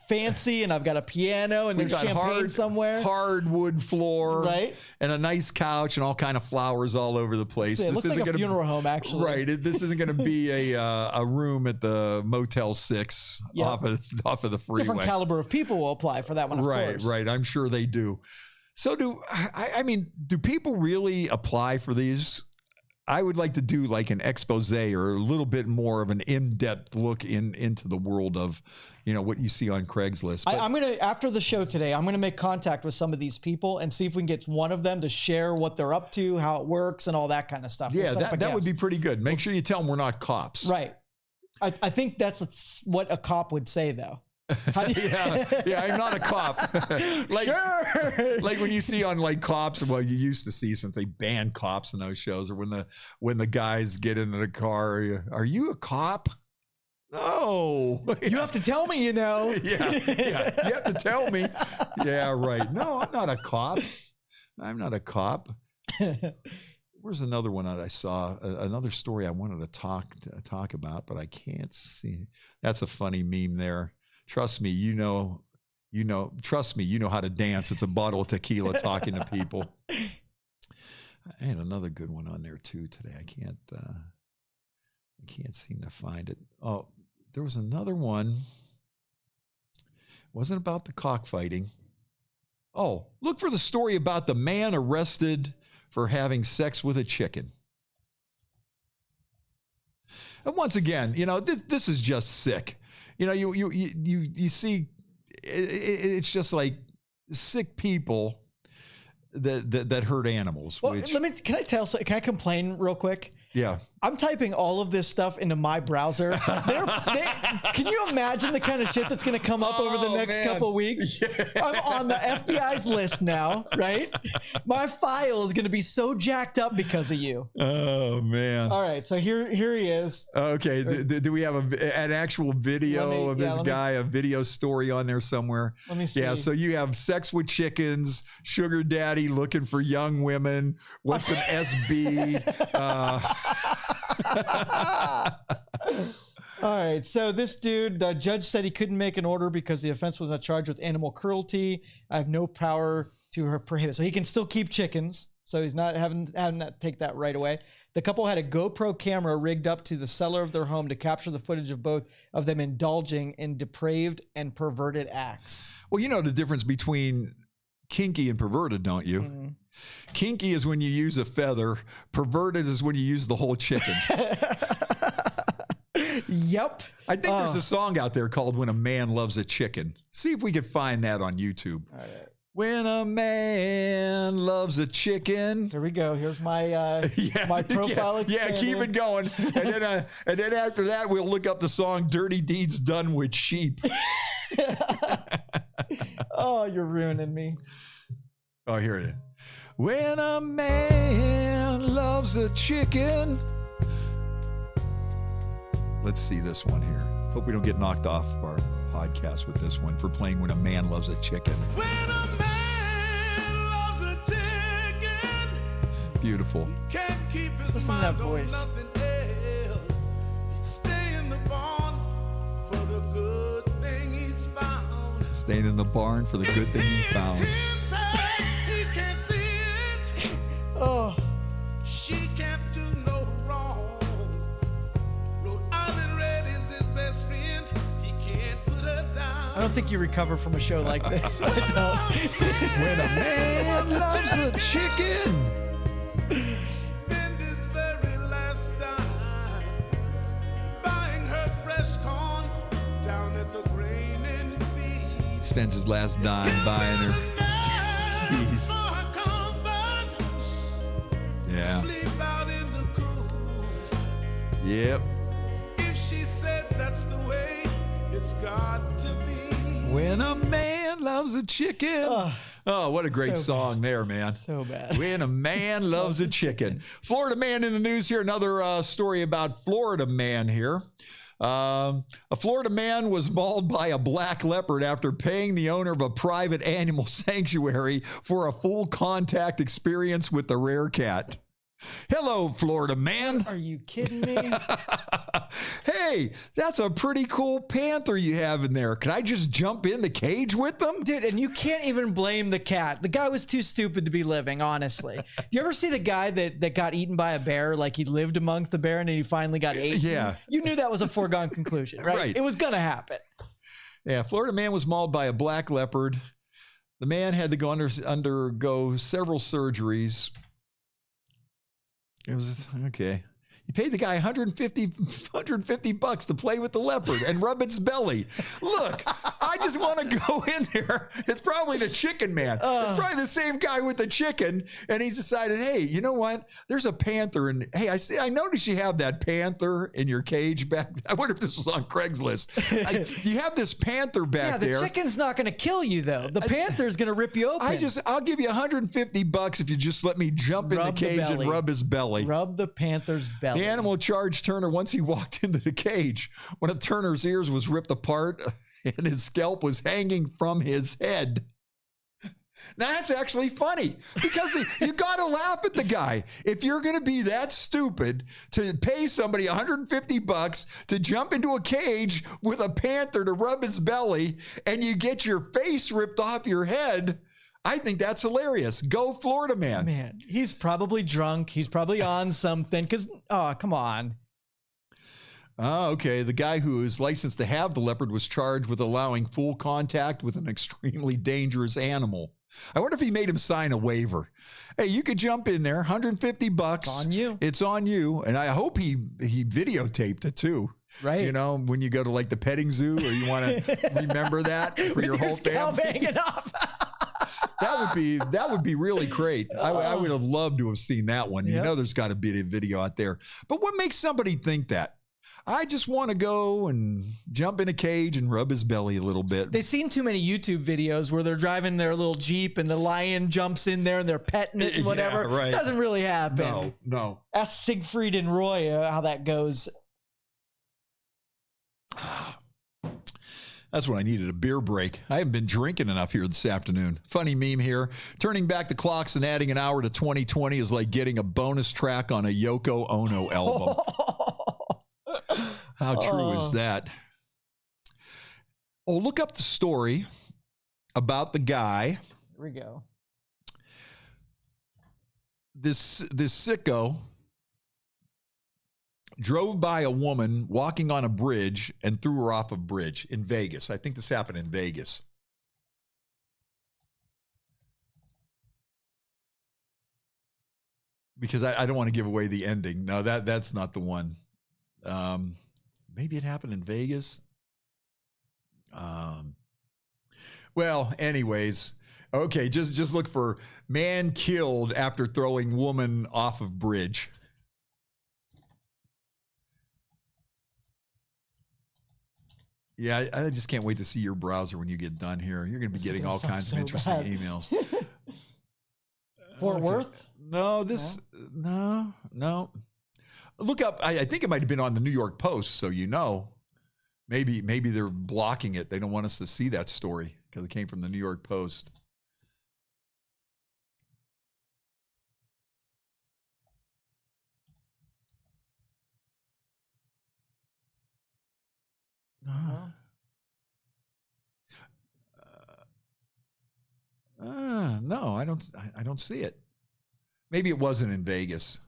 fancy and I've got a piano and there's champagne somewhere. Hardwood floor. Right. And a nice couch and all kind of flowers all over the place. It looks like a funeral home, actually. Right. This isn't going to be a room at the Motel 6 off of the freeway. Different caliber of people will apply for that one, of course. Right. I'm sure they do. So do people really apply for these? I would like to do like an expose or a little bit more of an in-depth look into the world of, what you see on Craigslist. I'm going to, after the show today, I'm going to make contact with some of these people and see if we can get one of them to share what they're up to, how it works, and all that kind of stuff. Yeah, that would be pretty good. Make sure you tell them we're not cops. Right. I think that's what a cop would say, though. Yeah, I'm not a cop. Sure. Like when you see on like cops, well, you used to see since they banned cops in those shows, or when the guys get into the car, are you a cop? No. You have to tell me, Yeah, you have to tell me. Yeah, right. No, I'm not a cop. I'm not a cop. Where's another one that I saw? Another story I wanted to talk about, but I can't see. That's a funny meme there. Trust me, trust me, you know how to dance. It's a bottle of tequila talking to people. I had another good one on there too today. I can't seem to find it. Oh, there was another one. It wasn't about the cockfighting. Oh, look for the story about the man arrested for having sex with a chicken. And once again, this is just sick. You see, it's just like sick people that hurt animals. Well, can I complain real quick? Yeah. I'm typing all of this stuff into my browser. Can you imagine the kind of shit that's going to come up over the next couple weeks? Yeah. I'm on the FBI's list now, right? My file is going to be so jacked up because of you. Oh, man. All right. So here he is. Okay. Do we have an actual video of this guy, a video story on there somewhere? Let me see. Yeah. So you have sex with chickens, sugar daddy looking for young women. What's an SB? All right, so this dude, the judge said he couldn't make an order because the offense was not charged with animal cruelty. I have no power to prohibit. So he can still keep chickens. So he's not having to take that right away. The couple had a GoPro camera rigged up to the cellar of their home to capture the footage of both of them indulging in depraved and perverted acts. Well, you know the difference between kinky and perverted, don't you? Mm-hmm. Kinky is when you use a feather. Perverted is when you use the whole chicken. Yep. I think there's a song out there called When a Man Loves a Chicken. See if we can find that on YouTube. All right. When a man loves a chicken. Here we go. Here's my my profile. Yeah, keep it going. And then after that, we'll look up the song Dirty Deeds Done with Sheep. Oh, you're ruining me. Oh, here it is. When a man loves a chicken. Let's see this one here. Hope we don't get knocked off our podcast with this one for playing When a Man Loves a Chicken. When a man loves a chicken. Beautiful. Can't keep his Listen to that voice. Stay in the barn for the good thing he's found. Staying in the barn for the good thing he found. He can't see it. Oh. She can't do no wrong. Rhode Island Red is his best friend. He can't put her down. I don't think you recover from a show like this. I don't. When a man loves a chicken. Spend his very last dime buying her fresh corn down at the grain and feed. Spends his last dime buying her. Yeah. Sleep out in the cool. Yep. If she said that's the way it's got to be. When a man loves a chicken. Oh, what a great song there, man. So bad. When a man loves a chicken. Florida man in the news here. Another story about Florida man here. A Florida man was mauled by a black leopard after paying the owner of a private animal sanctuary for a full contact experience with the rare cat. Hello, Florida man. Are you kidding me? Hey, that's a pretty cool panther you have in there. Can I just jump in the cage with them? Dude, and you can't even blame the cat. The guy was too stupid to be living, honestly. Do you ever see the guy that got eaten by a bear? Like he lived amongst the bear and then he finally got eaten? Yeah. You knew that was a foregone conclusion, right? Right. It was going to happen. Yeah, Florida man was mauled by a black leopard. The man had to go undergo several surgeries. It was okay. You paid the guy $150 to play with the leopard and rub its belly. Look, I just want to go in there. It's probably the chicken man. It's probably the same guy with the chicken. And he's decided, hey, you know what? There's a panther. And hey, I noticed you have that panther in your cage back. I wonder if this was on Craigslist. You have this panther back there. Yeah, the chicken's not going to kill you, though. The panther's going to rip you open. I'll give you $150 if you just let me jump in the cage and rub his belly. Rub the panther's belly. The animal charged Turner once he walked into the cage. One of Turner's ears was ripped apart and his scalp was hanging from his head. Now that's actually funny because you got to laugh at the guy. If you're going to be that stupid to pay somebody $150 to jump into a cage with a panther to rub his belly and you get your face ripped off your head, I think that's hilarious. Go Florida man. Man, he's probably drunk. He's probably on something because, oh, come on. Oh, okay. The guy who is licensed to have the leopard was charged with allowing full contact with an extremely dangerous animal. I wonder if he made him sign a waiver. Hey, you could jump in there, $150. It's on you. It's on you. And I hope he videotaped it too. Right. You know, when you go to like the petting zoo or you want to remember that for your whole family. Hanging off. That would be really great. I would have loved to have seen that one. Yep. You know, there's got to be a video out there. But what makes somebody think that? I just want to go and jump in a cage and rub his belly a little bit. They've seen too many YouTube videos where they're driving their little Jeep and the lion jumps in there and they're petting it and whatever. Yeah, right. It doesn't really happen. No. Ask Siegfried and Roy how that goes. That's when I needed a beer break. I haven't been drinking enough here this afternoon. Funny meme here. Turning back the clocks and adding an hour to 2020 is like getting a bonus track on a Yoko Ono album. How true is that? Oh, look up the story about the guy. Here we go. This sicko drove by a woman walking on a bridge and threw her off a bridge in Vegas. I think this happened in Vegas. Because I don't want to give away the ending. No, that's not the one. Maybe it happened in Vegas. Well, anyways, okay, just look for man killed after throwing woman off of bridge. Yeah, I just can't wait to see your browser when you get done here. You're going to be getting all kinds of interesting emails. Fort Worth? No, no. Look up. I think it might have been on the New York Post, so you know. Maybe they're blocking it. They don't want us to see that story because it came from the New York Post. No, I don't see it. Maybe it wasn't in Vegas.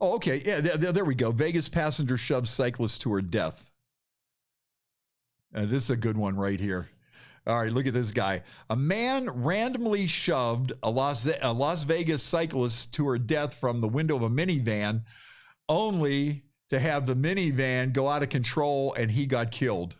Oh, okay. Yeah, there we go. Vegas passenger shoves cyclist to her death. This is a good one right here. All right, look at this guy. A man randomly shoved a Las Vegas cyclist to her death from the window of a minivan, only to have the minivan go out of control and he got killed.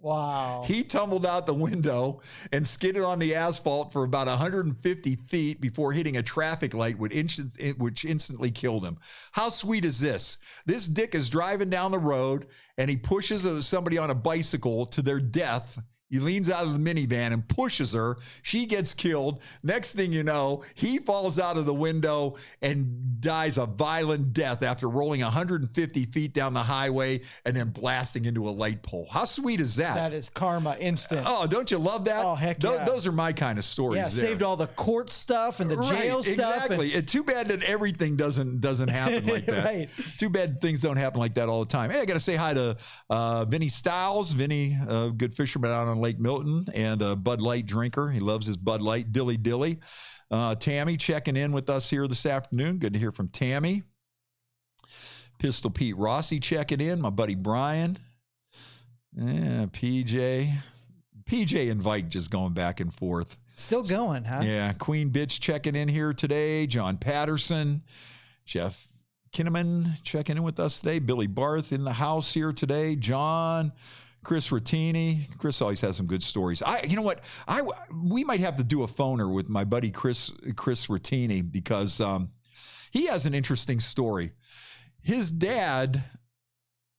Wow. He tumbled out the window and skidded on the asphalt for about 150 feet before hitting a traffic light, which instantly killed him. How sweet is this? This dick is driving down the road and he pushes somebody on a bicycle to their death. He leans out of the minivan and pushes her. She gets killed. Next thing you know, he falls out of the window and dies a violent death after rolling 150 feet down the highway and then blasting into a light pole. How sweet is that? That is karma instant. Oh, don't you love that? Oh, heck yeah. Those are my kind of stories. Yeah, there. Saved all the court stuff and the jail stuff. Exactly. And too bad that everything doesn't happen like that. Right. Too bad things don't happen like that all the time. Hey, I got to say hi to Vinny Stiles. Vinny, good fisherman out on Lake Milton and a Bud Light drinker. He loves his Bud Light. Dilly. Tammy checking in with us here this afternoon. Good to hear from Tammy. Pistol Pete Rossi checking in. My buddy Brian. Yeah, PJ and Vike just going back and forth. Still going, huh? Yeah. Queen Bitch checking in here today. John Patterson. Jeff Kinnaman checking in with us today. Billy Barth in the house here today. John. Chris Rattini. Chris always has some good stories. You know what? We might have to do a phoner with my buddy Chris Rattini because he has an interesting story. His dad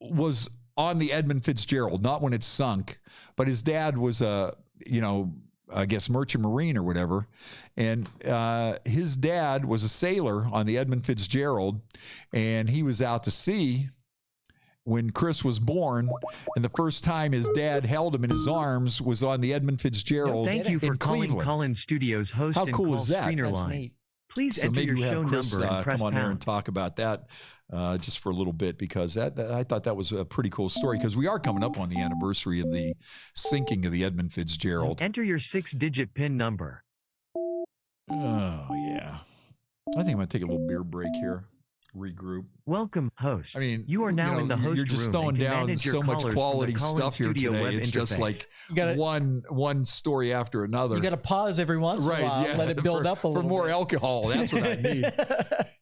was on the Edmund Fitzgerald, not when it sunk, but his dad was I guess merchant marine or whatever. And his dad was a sailor on the Edmund Fitzgerald, and he was out to sea when Chris was born, and the first time his dad held him in his arms was on the Edmund Fitzgerald in Cleveland. Thank you for calling Collins Studios host How and cool call is that? screener That's line. neat. Please So enter maybe your we show have Chris number and press come on there pound. and talk about that just for a little bit, because that I thought that was a pretty cool story, because we are coming up on the anniversary of the sinking of the Edmund Fitzgerald. Enter your 6-digit PIN number. Oh, yeah. I think I'm going to take a little beer break here. Regroup. Welcome, host. I mean, you are now in the host You're just room throwing and can down manage your so much callers from quality the Collins stuff here Studio today. web It's just interface. like gotta- one story after another. You got to pause every once in a while, yeah, let it build up a little for more bit. alcohol. That's what I need.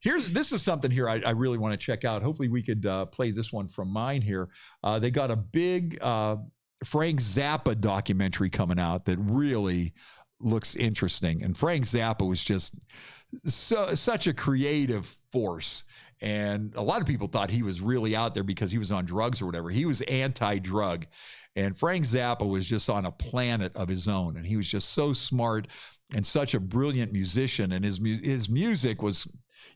This is something here I really want to check out. Hopefully we could play this one from mine here. They got a big Frank Zappa documentary coming out that really looks interesting. And Frank Zappa was just such a creative force. And a lot of people thought he was really out there because he was on drugs or whatever. He was anti-drug. And Frank Zappa was just on a planet of his own. And he was just so smart and such a brilliant musician. And his music was,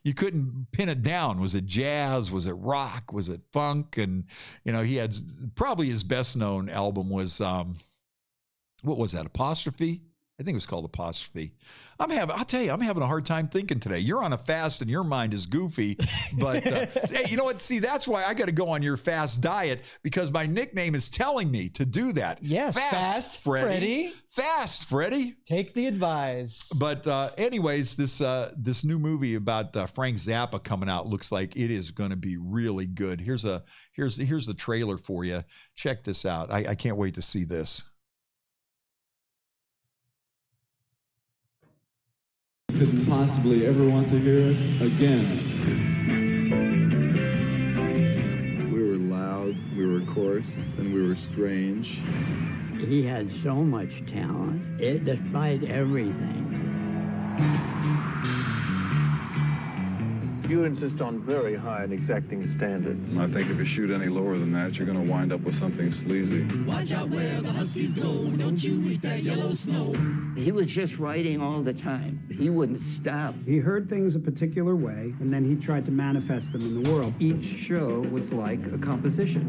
you couldn't pin it down. Was it jazz? Was it rock? Was it funk? And, he had probably his best known album was, what was that? Apostrophe? I think it was called Apostrophe. I'll tell you, I'm having a hard time thinking today. You're on a fast and your mind is goofy, but hey, you know what? See, that's why I got to go on your fast diet, because my nickname is telling me to do that. Yes, fast Freddie. Fast Freddie. Take the advice. But anyways, this new movie about Frank Zappa coming out looks like it is going to be really good. Here's the trailer for you. Check this out. I can't wait to see this. Couldn't possibly ever want to hear us again. We were loud, we were coarse, and we were strange. He had so much talent, it defied everything. You insist on very high and exacting standards. I think if you shoot any lower than that, you're going to wind up with something sleazy. Watch out where the Huskies go. Don't you eat that yellow snow. He was just writing all the time. He wouldn't stop. He heard things a particular way, and then he tried to manifest them in the world. Each show was like a composition.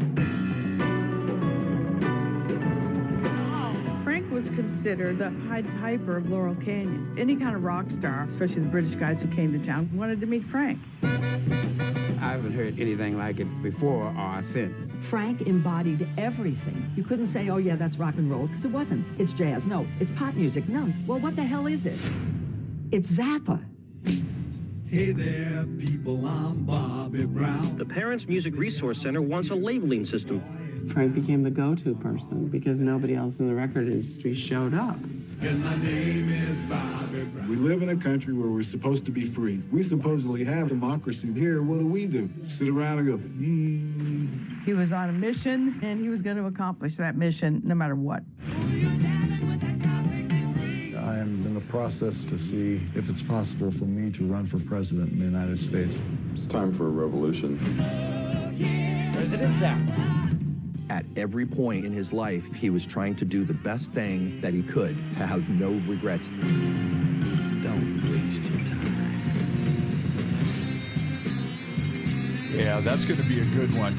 Frank was considered the Pied Piper of Laurel Canyon. Any kind of rock star, especially the British guys who came to town, wanted to meet Frank. I haven't heard anything like it before or since. Frank embodied everything. You couldn't say, oh yeah, that's rock and roll, because it wasn't. It's jazz. No, it's pop music. No. Well, what the hell is this? It's Zappa. Hey there, people, I'm Bobby Brown. The Parents Music Resource Center wants a labeling system. Frank became the go-to person because nobody else in the record industry showed up. And my name is Bobby Brown. We live in a country where we're supposed to be free. We supposedly have democracy. Here, what do? Sit around and go, He was on a mission, and he was going to accomplish that mission no matter what. I am in the process to see if it's possible for me to run for president in the United States. It's time for a revolution. President Zappa. At every point in his life, he was trying to do the best thing that he could to have no regrets. Don't waste your time. Yeah, that's going to be a good one.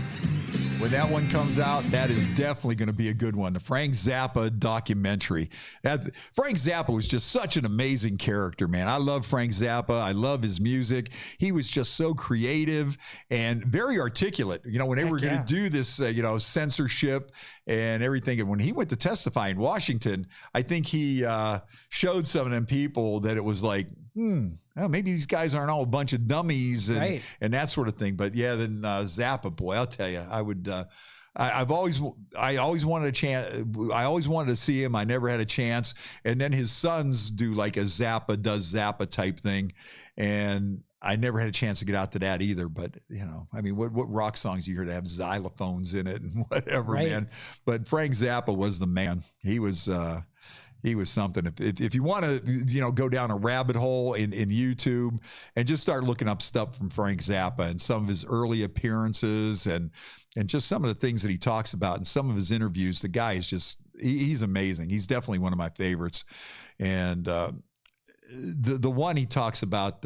When that one comes out, that is definitely going to be a good one. The Frank Zappa documentary. Frank Zappa was just such an amazing character, man. I love Frank Zappa. I love his music. He was just so creative and very articulate. You know, when they were going to do this, censorship and everything. And when he went to testify in Washington, I think he showed some of them people that it was like, well, maybe these guys aren't all a bunch of dummies and that sort of thing. But yeah, then Zappa, boy, I'll tell you, I always wanted a chance. I always wanted to see him. I never had a chance. And then his sons do like a Zappa does Zappa type thing. And I never had a chance to get out to that either. But, you know, I mean, what rock songs you hear that have xylophones in it and whatever, man. But Frank Zappa was the man. He was something. If you want to, you know, go down a rabbit hole in YouTube and just start looking up stuff from Frank Zappa and some of his early appearances and just some of the things that he talks about and some of his interviews, the guy is just, he's amazing. He's definitely one of my favorites. And the one he talks about,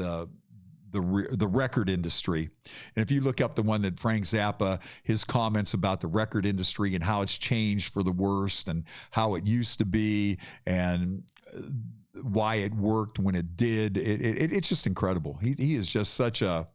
the record industry. And if you look up the one that Frank Zappa, his comments about the record industry and how it's changed for the worst and how it used to be and why it worked when it did, it's just incredible. He is just such a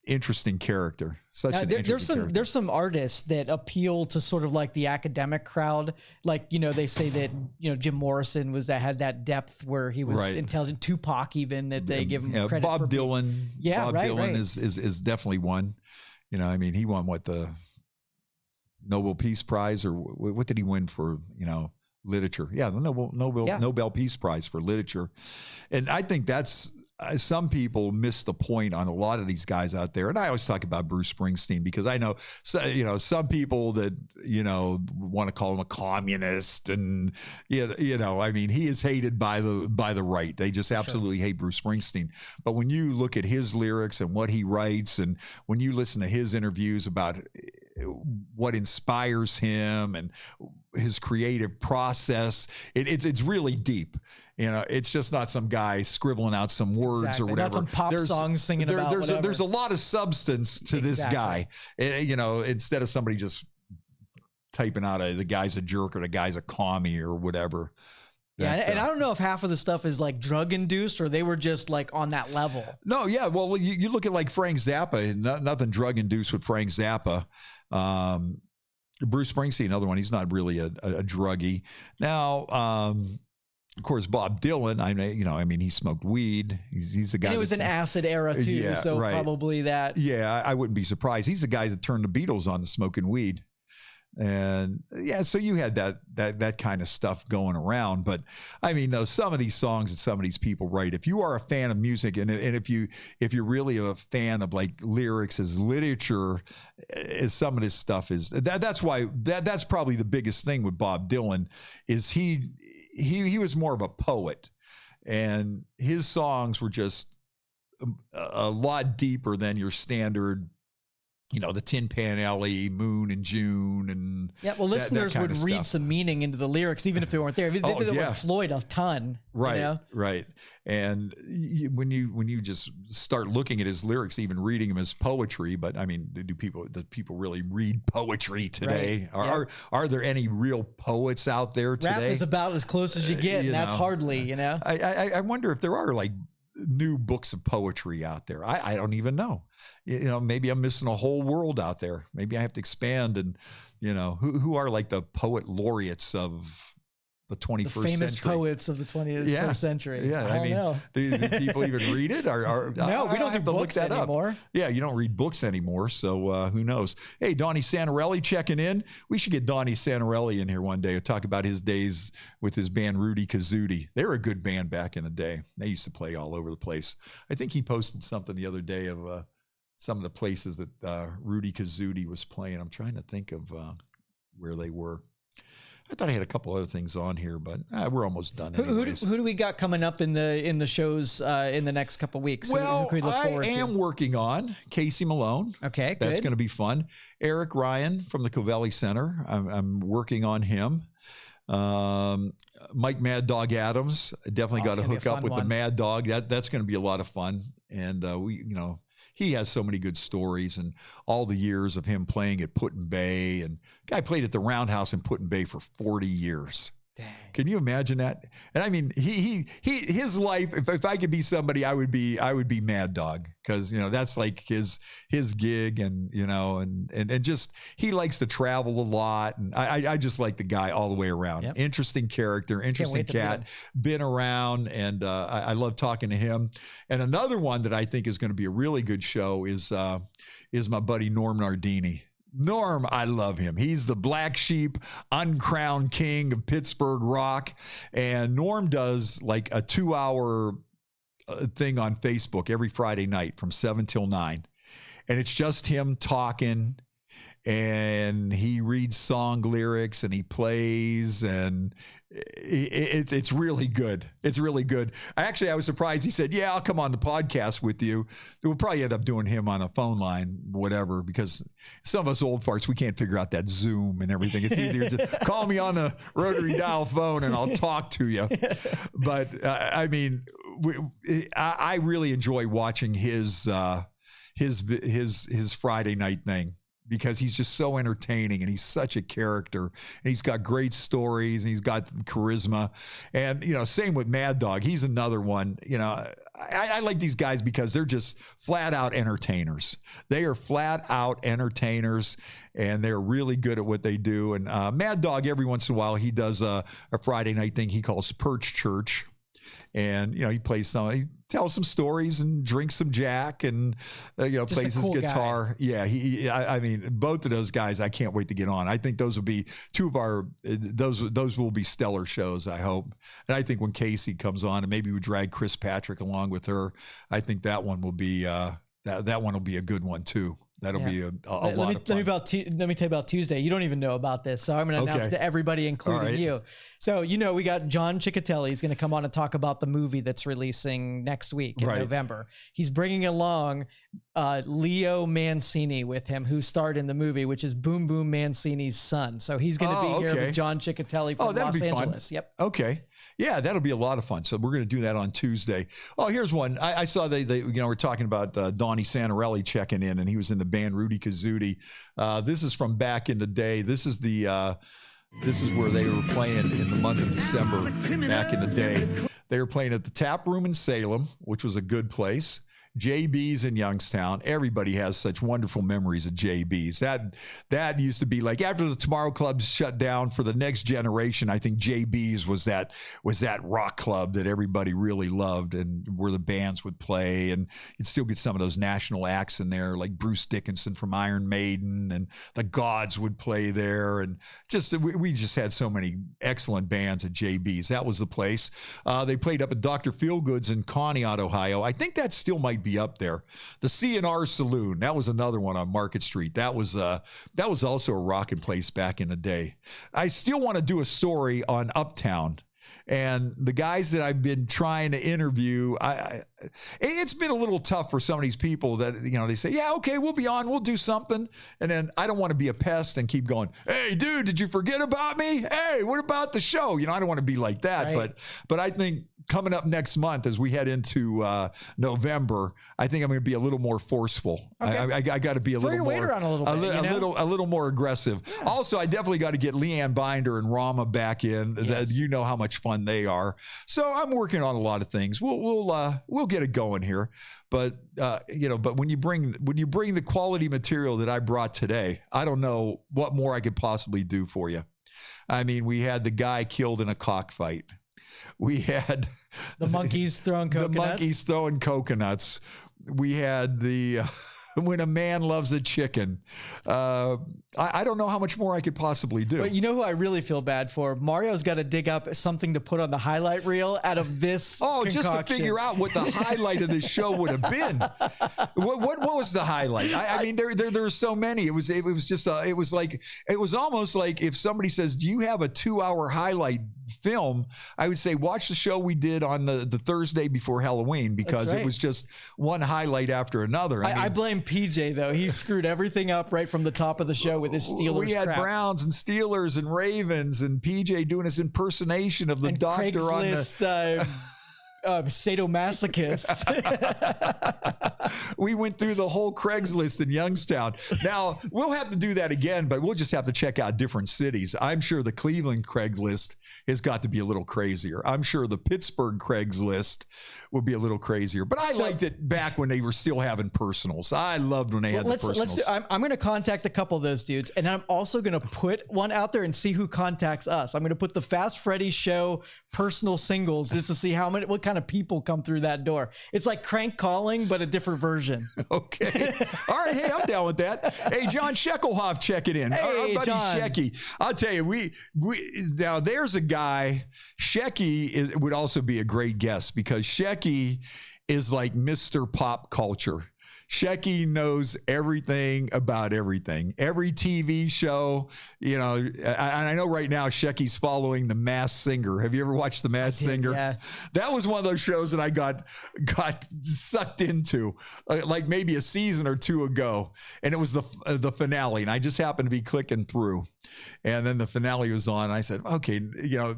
interesting character. There's some artists that appeal to sort of like the academic crowd. Like, you know, they say that, you know, Jim Morrison had that depth where he was intelligent. Tupac even, that they give him credit Bob for. Dylan. Yeah, Bob Dylan is definitely one. You know, I mean, he won the Nobel Peace Prize, or what did he win for, you know, literature? Yeah, the Nobel Peace Prize for literature. And I think that's, some people miss the point on a lot of these guys out there. And I always talk about Bruce Springsteen because I know, you know, some people that, you know, want to call him a communist and, you know, I mean, he is hated by the right. They just absolutely hate Bruce Springsteen. But when you look at his lyrics and what he writes, and when you listen to his interviews about what inspires him and his creative process, it's really deep. You know, it's just not some guy scribbling out some words or whatever. Not some pop songs singing about whatever. There's a lot of substance to this guy. You know, instead of somebody just typing out the guy's a jerk or the guy's a commie or whatever. Yeah, and I don't know if half of the stuff is like drug induced or they were just like on that level. No, yeah. Well, you look at like Frank Zappa, nothing drug induced with Frank Zappa. Bruce Springsteen, another one. He's not really a druggie. Now, of course, Bob Dylan. I mean, he smoked weed. He's the guy. And it was an acid era too, yeah, so probably that. Yeah, I wouldn't be surprised. He's the guy that turned the Beatles on to smoking weed. And yeah, so you had that kind of stuff going around. But I mean, some of these songs that some of these people write, if you are a fan of music and if you're really a fan of like lyrics as literature, as some of this stuff is, that's why that's probably the biggest thing with Bob Dylan is he was more of a poet, and his songs were just a lot deeper than your standard, you know, the Tin Pan Alley, Moon and June, and listeners would read some mean into the lyrics even if they weren't there. They were Floyd a ton, right? You know? Right. And when you just start looking at his lyrics, even reading them as poetry, but I mean, do people really read poetry today? Right. Are there any real poets out there today? Rap is about as close as you get, and that's hardly, you know. I wonder if there are like new books of poetry out there. I don't even know. You know, maybe I'm missing a whole world out there. Maybe I have to expand and, you know, who are like the poet laureates of the 21st century? Famous poets of the 21st century. Yeah, I mean, know. do people even read it? No, we don't do books anymore. Yeah, you don't read books anymore, so who knows? Hey, Donnie Santarelli checking in. We should get Donnie Santarelli in here one day to talk about his days with his band Rudy Kazudi. They were a good band back in the day. They used to play all over the place. I think he posted something the other day of some of the places that Rudy Kazudi was playing. I'm trying to think of where they were. I thought I had a couple other things on here, but we're almost done. Who do we got coming up in the shows in the next couple of weeks? Well, who can we look forward I am working on Casey Malone. Okay, good. That's going to be fun. Eric Ryan from the Covelli Center. I'm working on him. Mike Mad Dog Adams. I definitely got to hook up with the Mad Dog. That's going to be a lot of fun. And he has so many good stories and all the years of him playing at Put-in-Bay, and guy played at the Roundhouse in Put-in-Bay for 40 years. Dang. Can you imagine that? And I mean, his life, if I could be somebody, I would be Mad Dog, because, you know, that's like his gig, and, you know, and just, he likes to travel a lot. And I just like the guy all the way around. Yep. Interesting character, interesting cat, been around. And I love talking to him. And another one that I think is going to be a really good show is my buddy Norm Nardini. Norm, I love him. He's the black sheep, uncrowned king of Pittsburgh rock. And Norm does like a 2-hour thing on Facebook every Friday night from 7 till 9. And it's just him talking, and he reads song lyrics and he plays, and it's really good. It's really good. I was surprised. He said, yeah, I'll come on the podcast with you. We'll probably end up doing him on a phone line, whatever, because some of us old farts, we can't figure out that Zoom and everything. It's easier to call me on the rotary dial phone and I'll talk to you. But I mean, I really enjoy watching his Friday night thing, because he's just so entertaining and he's such a character and he's got great stories and he's got charisma. And, you know, same with Mad Dog. He's another one. You know, I like these guys because they're just flat out entertainers. They are flat out entertainers and they're really good at what they do. And Mad Dog, every once in a while, he does a Friday night thing he calls Perch Church. And, you know, he tells some stories and drinks some Jack and, just plays his guitar. Guy. Yeah. I mean, both of those guys, I can't wait to get on. I think those will be two of our, those will be stellar shows, I hope. And I think when Casey comes on, and maybe we drag Chris Patrick along with her, I think that one will be, that one will be a good one too. That'll be a lot of fun. Let me tell you about Tuesday. You don't even know about this, so I'm going to announce to everybody, including you. So, you know, we got John Ciccatelli. He's going to come on and talk about the movie that's releasing next week in November. He's bringing along Leo Mancini with him, who starred in the movie, which is Boom Boom Mancini's son. So he's going to be here with John Ciccatelli from Los Angeles. Yep. Okay. Yeah, that'll be a lot of fun. So we're going to do that on Tuesday. Oh, here's one. I saw they we're talking about Donnie Santarelli checking in, and he was in the band Rudy Kazudi. This is from back in the day. This is where they were playing in the month of December back in the day. They were playing at the Tap Room in Salem, which was a good place. JB's in Youngstown. Everybody has such wonderful memories of JB's. That used to be like, after the Tomorrow Club shut down, for the next generation, I think JB's was that rock club that everybody really loved, and where the bands would play, and you'd still get some of those national acts in there, like Bruce Dickinson from Iron Maiden, and the Gods would play there, and we just had so many excellent bands at JB's. That was the place. They played up at Dr. Feelgood's in Conneaut, Ohio. I think that still might be up there. The C&R Saloon, that was another one on Market Street. That was also a rocking place back in the day. I still want to do a story on Uptown. And the guys that I've been trying to interview, it's been a little tough for some of these people that, you know, they say, yeah, okay, we'll be on, we'll do something. And then I don't want to be a pest and keep going, hey, dude, did you forget about me? Hey, what about the show? You know, I don't want to be like that. Right. But I think coming up next month, as we head into November, I think I'm going to be a little more forceful. Okay. I got to be a little more, a little more aggressive. Yeah. Also, I definitely got to get Leanne Binder and Rama back in. Yes. You know how much fun they are. So I'm working on a lot of things. We'll get it going here. But but when you bring the quality material that I brought today, I don't know what more I could possibly do for you. I mean, we had the guy killed in a cockfight. We had the monkeys throwing coconuts. We had the when a man loves a chicken. I don't know how much more I could possibly do. But you know who I really feel bad for? Mario's got to dig up something to put on the highlight reel out of this concoction. Just to figure out what the highlight of this show would have been. What was the highlight? I mean, there were so many. It was almost like if somebody says, do you have a 2-hour highlight film? I would say, watch the show we did on the Thursday before Halloween, because it was just one highlight after another. I blame PJ, though. He screwed everything up right from the top of the show with his Steelers. We had Browns and Steelers and Ravens, and PJ doing his impersonation of the doctor Craigslist, on the sadomasochists. We went through the whole Craigslist in Youngstown. Now, we'll have to do that again, but we'll just have to check out different cities. I'm sure the Cleveland Craigslist has got to be a little crazier. I'm sure the Pittsburgh Craigslist will be a little crazier. But I liked it back when they were still having personals. I loved when they had the personals. I'm going to contact a couple of those dudes, and I'm also going to put one out there and see who contacts us. I'm going to put the Fast Freddie Show personal singles just to see what kind kind of people come through that door. It's like Crank Calling, but a different version. Okay. All right. Hey, I'm down with that. Hey, John Sheckelhoff checking in. Hey, our buddy John. Shecky. I'll tell you, we now there's a guy. Shecky would also be a great guest because Shecky is like Mr. Pop Culture. Shecky knows everything about everything. Every TV show, you know, I know right now Shecky's following The Masked Singer. Have you ever watched The Masked Singer? Yeah. That was one of those shows that I got sucked into like maybe a season or two ago. And it was the finale. And I just happened to be clicking through. And then the finale was on. And I said, okay, you know,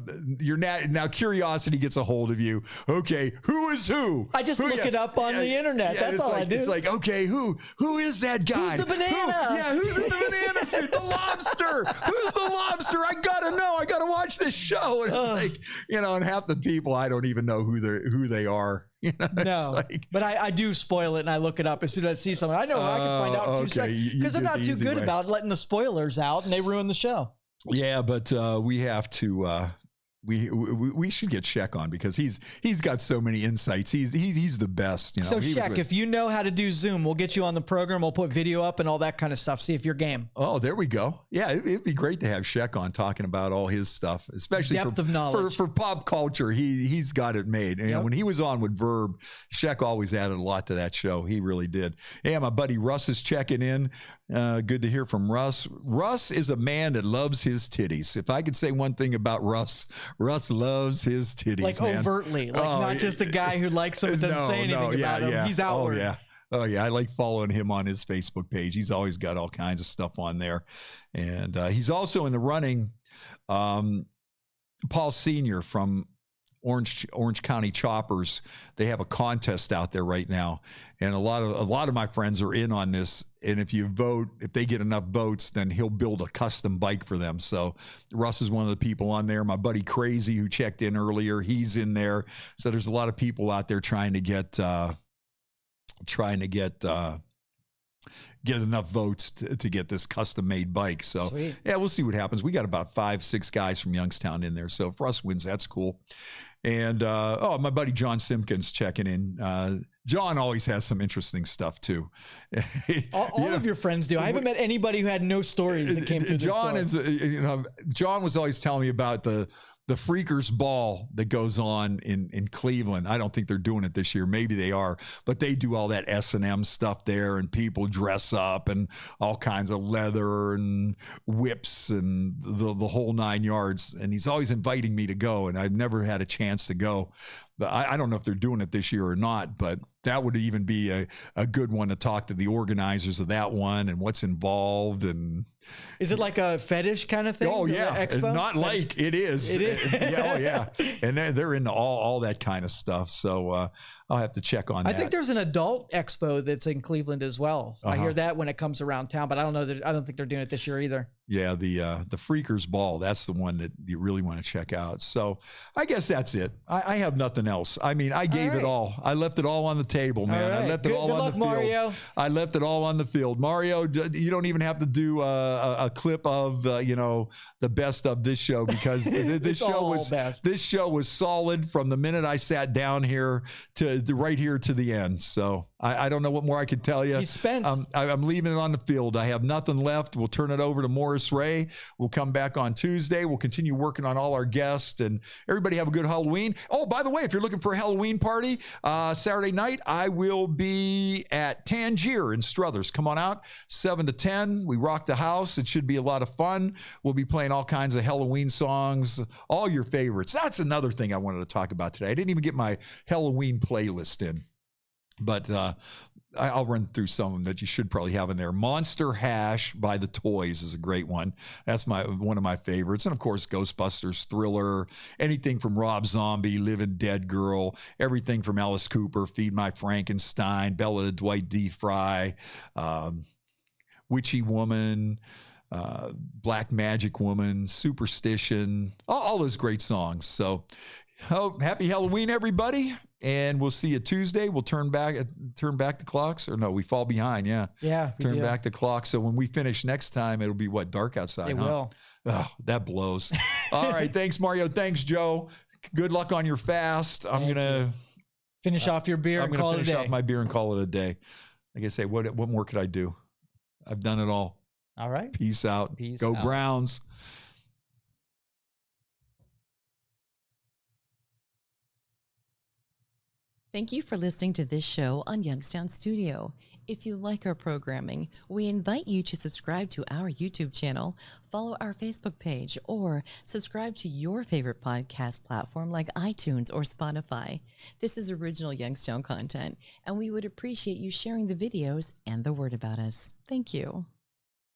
now curiosity gets a hold of you. Okay, who is who? I just look it up on the internet. That's all I do. It's like, okay, who is that guy? Who's the banana? Who's in the banana suit? The lobster. Who's the lobster? I gotta know. I gotta watch this show. And it's like, you know, and half the people I don't even know who they are. You know, no, but I do spoil it and I look it up as soon as I see something. I know I can find out in 2 seconds because they're not too good about letting the spoilers out and they ruin the show. Yeah, but we have to. We should get Shek on because he's got so many insights. He's the best. You know? So Shek, if you know how to do Zoom, we'll get you on the program. We'll put video up and all that kind of stuff. See if you're game. Oh, there we go. Yeah, it'd be great to have Shek on talking about all his stuff, especially depth of knowledge for pop culture. He's got it made. And when he was on with Verb, Shek always added a lot to that show. He really did. Hey, my buddy Russ is checking in. Good to hear from Russ. Russ is a man that loves his titties. If I could say one thing about Russ loves his titties, like man. Overtly, like not just a guy who likes them and doesn't say anything about them. He's outward. Oh yeah, I like following him on his Facebook page. He's always got all kinds of stuff on there, and he's also in the running. Paul Senior from Orange County Choppers. They have a contest out there right now, and a lot of my friends are in on this. And if you vote, if they get enough votes, then he'll build a custom bike for them. So Russ is one of the people on there. My buddy Crazy, who checked in earlier, he's in there. So there's a lot of people out there trying to get enough votes to get this custom made bike. So sweet. Yeah, we'll see what happens. We got about 5-6 guys from Youngstown in there. So if Russ wins, that's cool. And my buddy John Simpkins checking in. John always has some interesting stuff too. All of your friends do. I haven't met anybody who had no stories that came through John this door. John was always telling me about the Freakers Ball that goes on in Cleveland. I don't think they're doing it this year. Maybe they are, but they do all that S&M stuff there, and people dress up and all kinds of leather and whips and the whole 9 yards. And he's always inviting me to go, and I've never had a chance to go. But I don't know if they're doing it this year or not, but that would even be a good one to talk to the organizers of that one and what's involved. And is it like a fetish kind of thing? Oh yeah, expo? Not fetish? Like it is. It is. Yeah, oh yeah, and they're into all that kind of stuff. So I'll have to check on that. I think there's an adult expo that's in Cleveland as well. I hear that when it comes around town, but I don't know that. I don't think they're doing it this year either. Yeah, the Freakers Ball, that's the one that you really want to check out. So I guess that's it. I have nothing else. I mean, I gave it all. I left it all on the table, man. Right. I left it all on the field. Mario. I left it all on the field. Mario, you don't even have to do a clip of the best of this show, because this show was solid from the minute I sat down here to right here to the end. So I don't know what more I could tell you. He's spent. I'm leaving it on the field. I have nothing left. We'll turn it over to Morris Ray. We'll come back on Tuesday. We'll continue working on all our guests, and everybody have a good Halloween. Oh, by the way, if you're looking for a Halloween party, Saturday night, I will be at Tangier in Struthers. Come on out, 7 to 10. We rock the house. It should be a lot of fun. We'll be playing all kinds of Halloween songs, all your favorites. That's another thing I wanted to talk about today. I didn't even get my Halloween playlist in, but I'll run through some of them that you should probably have in there. Monster Hash by The Toys is a great one. That's one of my favorites. And of course, Ghostbusters, Thriller, anything from Rob Zombie, Living Dead Girl, everything from Alice Cooper, Feed My Frankenstein, Bella the Dwight D. Fry, Witchy Woman, Black Magic Woman, Superstition, all those great songs. So happy Halloween, everybody. And we'll see you Tuesday. We'll turn back the clocks, or no, we fall behind. Yeah. Turn back the clock. So when we finish next time, it'll be dark outside. It will. Oh, that blows. All right. Thanks, Mario. Thanks, Joe. Good luck on your fast. I'm going to finish off your beer and call it a day. Finish off my beer and call it a day. Like I say, what more could I do? I've done it all. All right. Peace out. Go Browns. Thank you for listening to this show on Youngstown Studio. If you like our programming, we invite you to subscribe to our YouTube channel, follow our Facebook page, or subscribe to your favorite podcast platform like iTunes or Spotify. This is original Youngstown content, and we would appreciate you sharing the videos and the word about us. Thank you.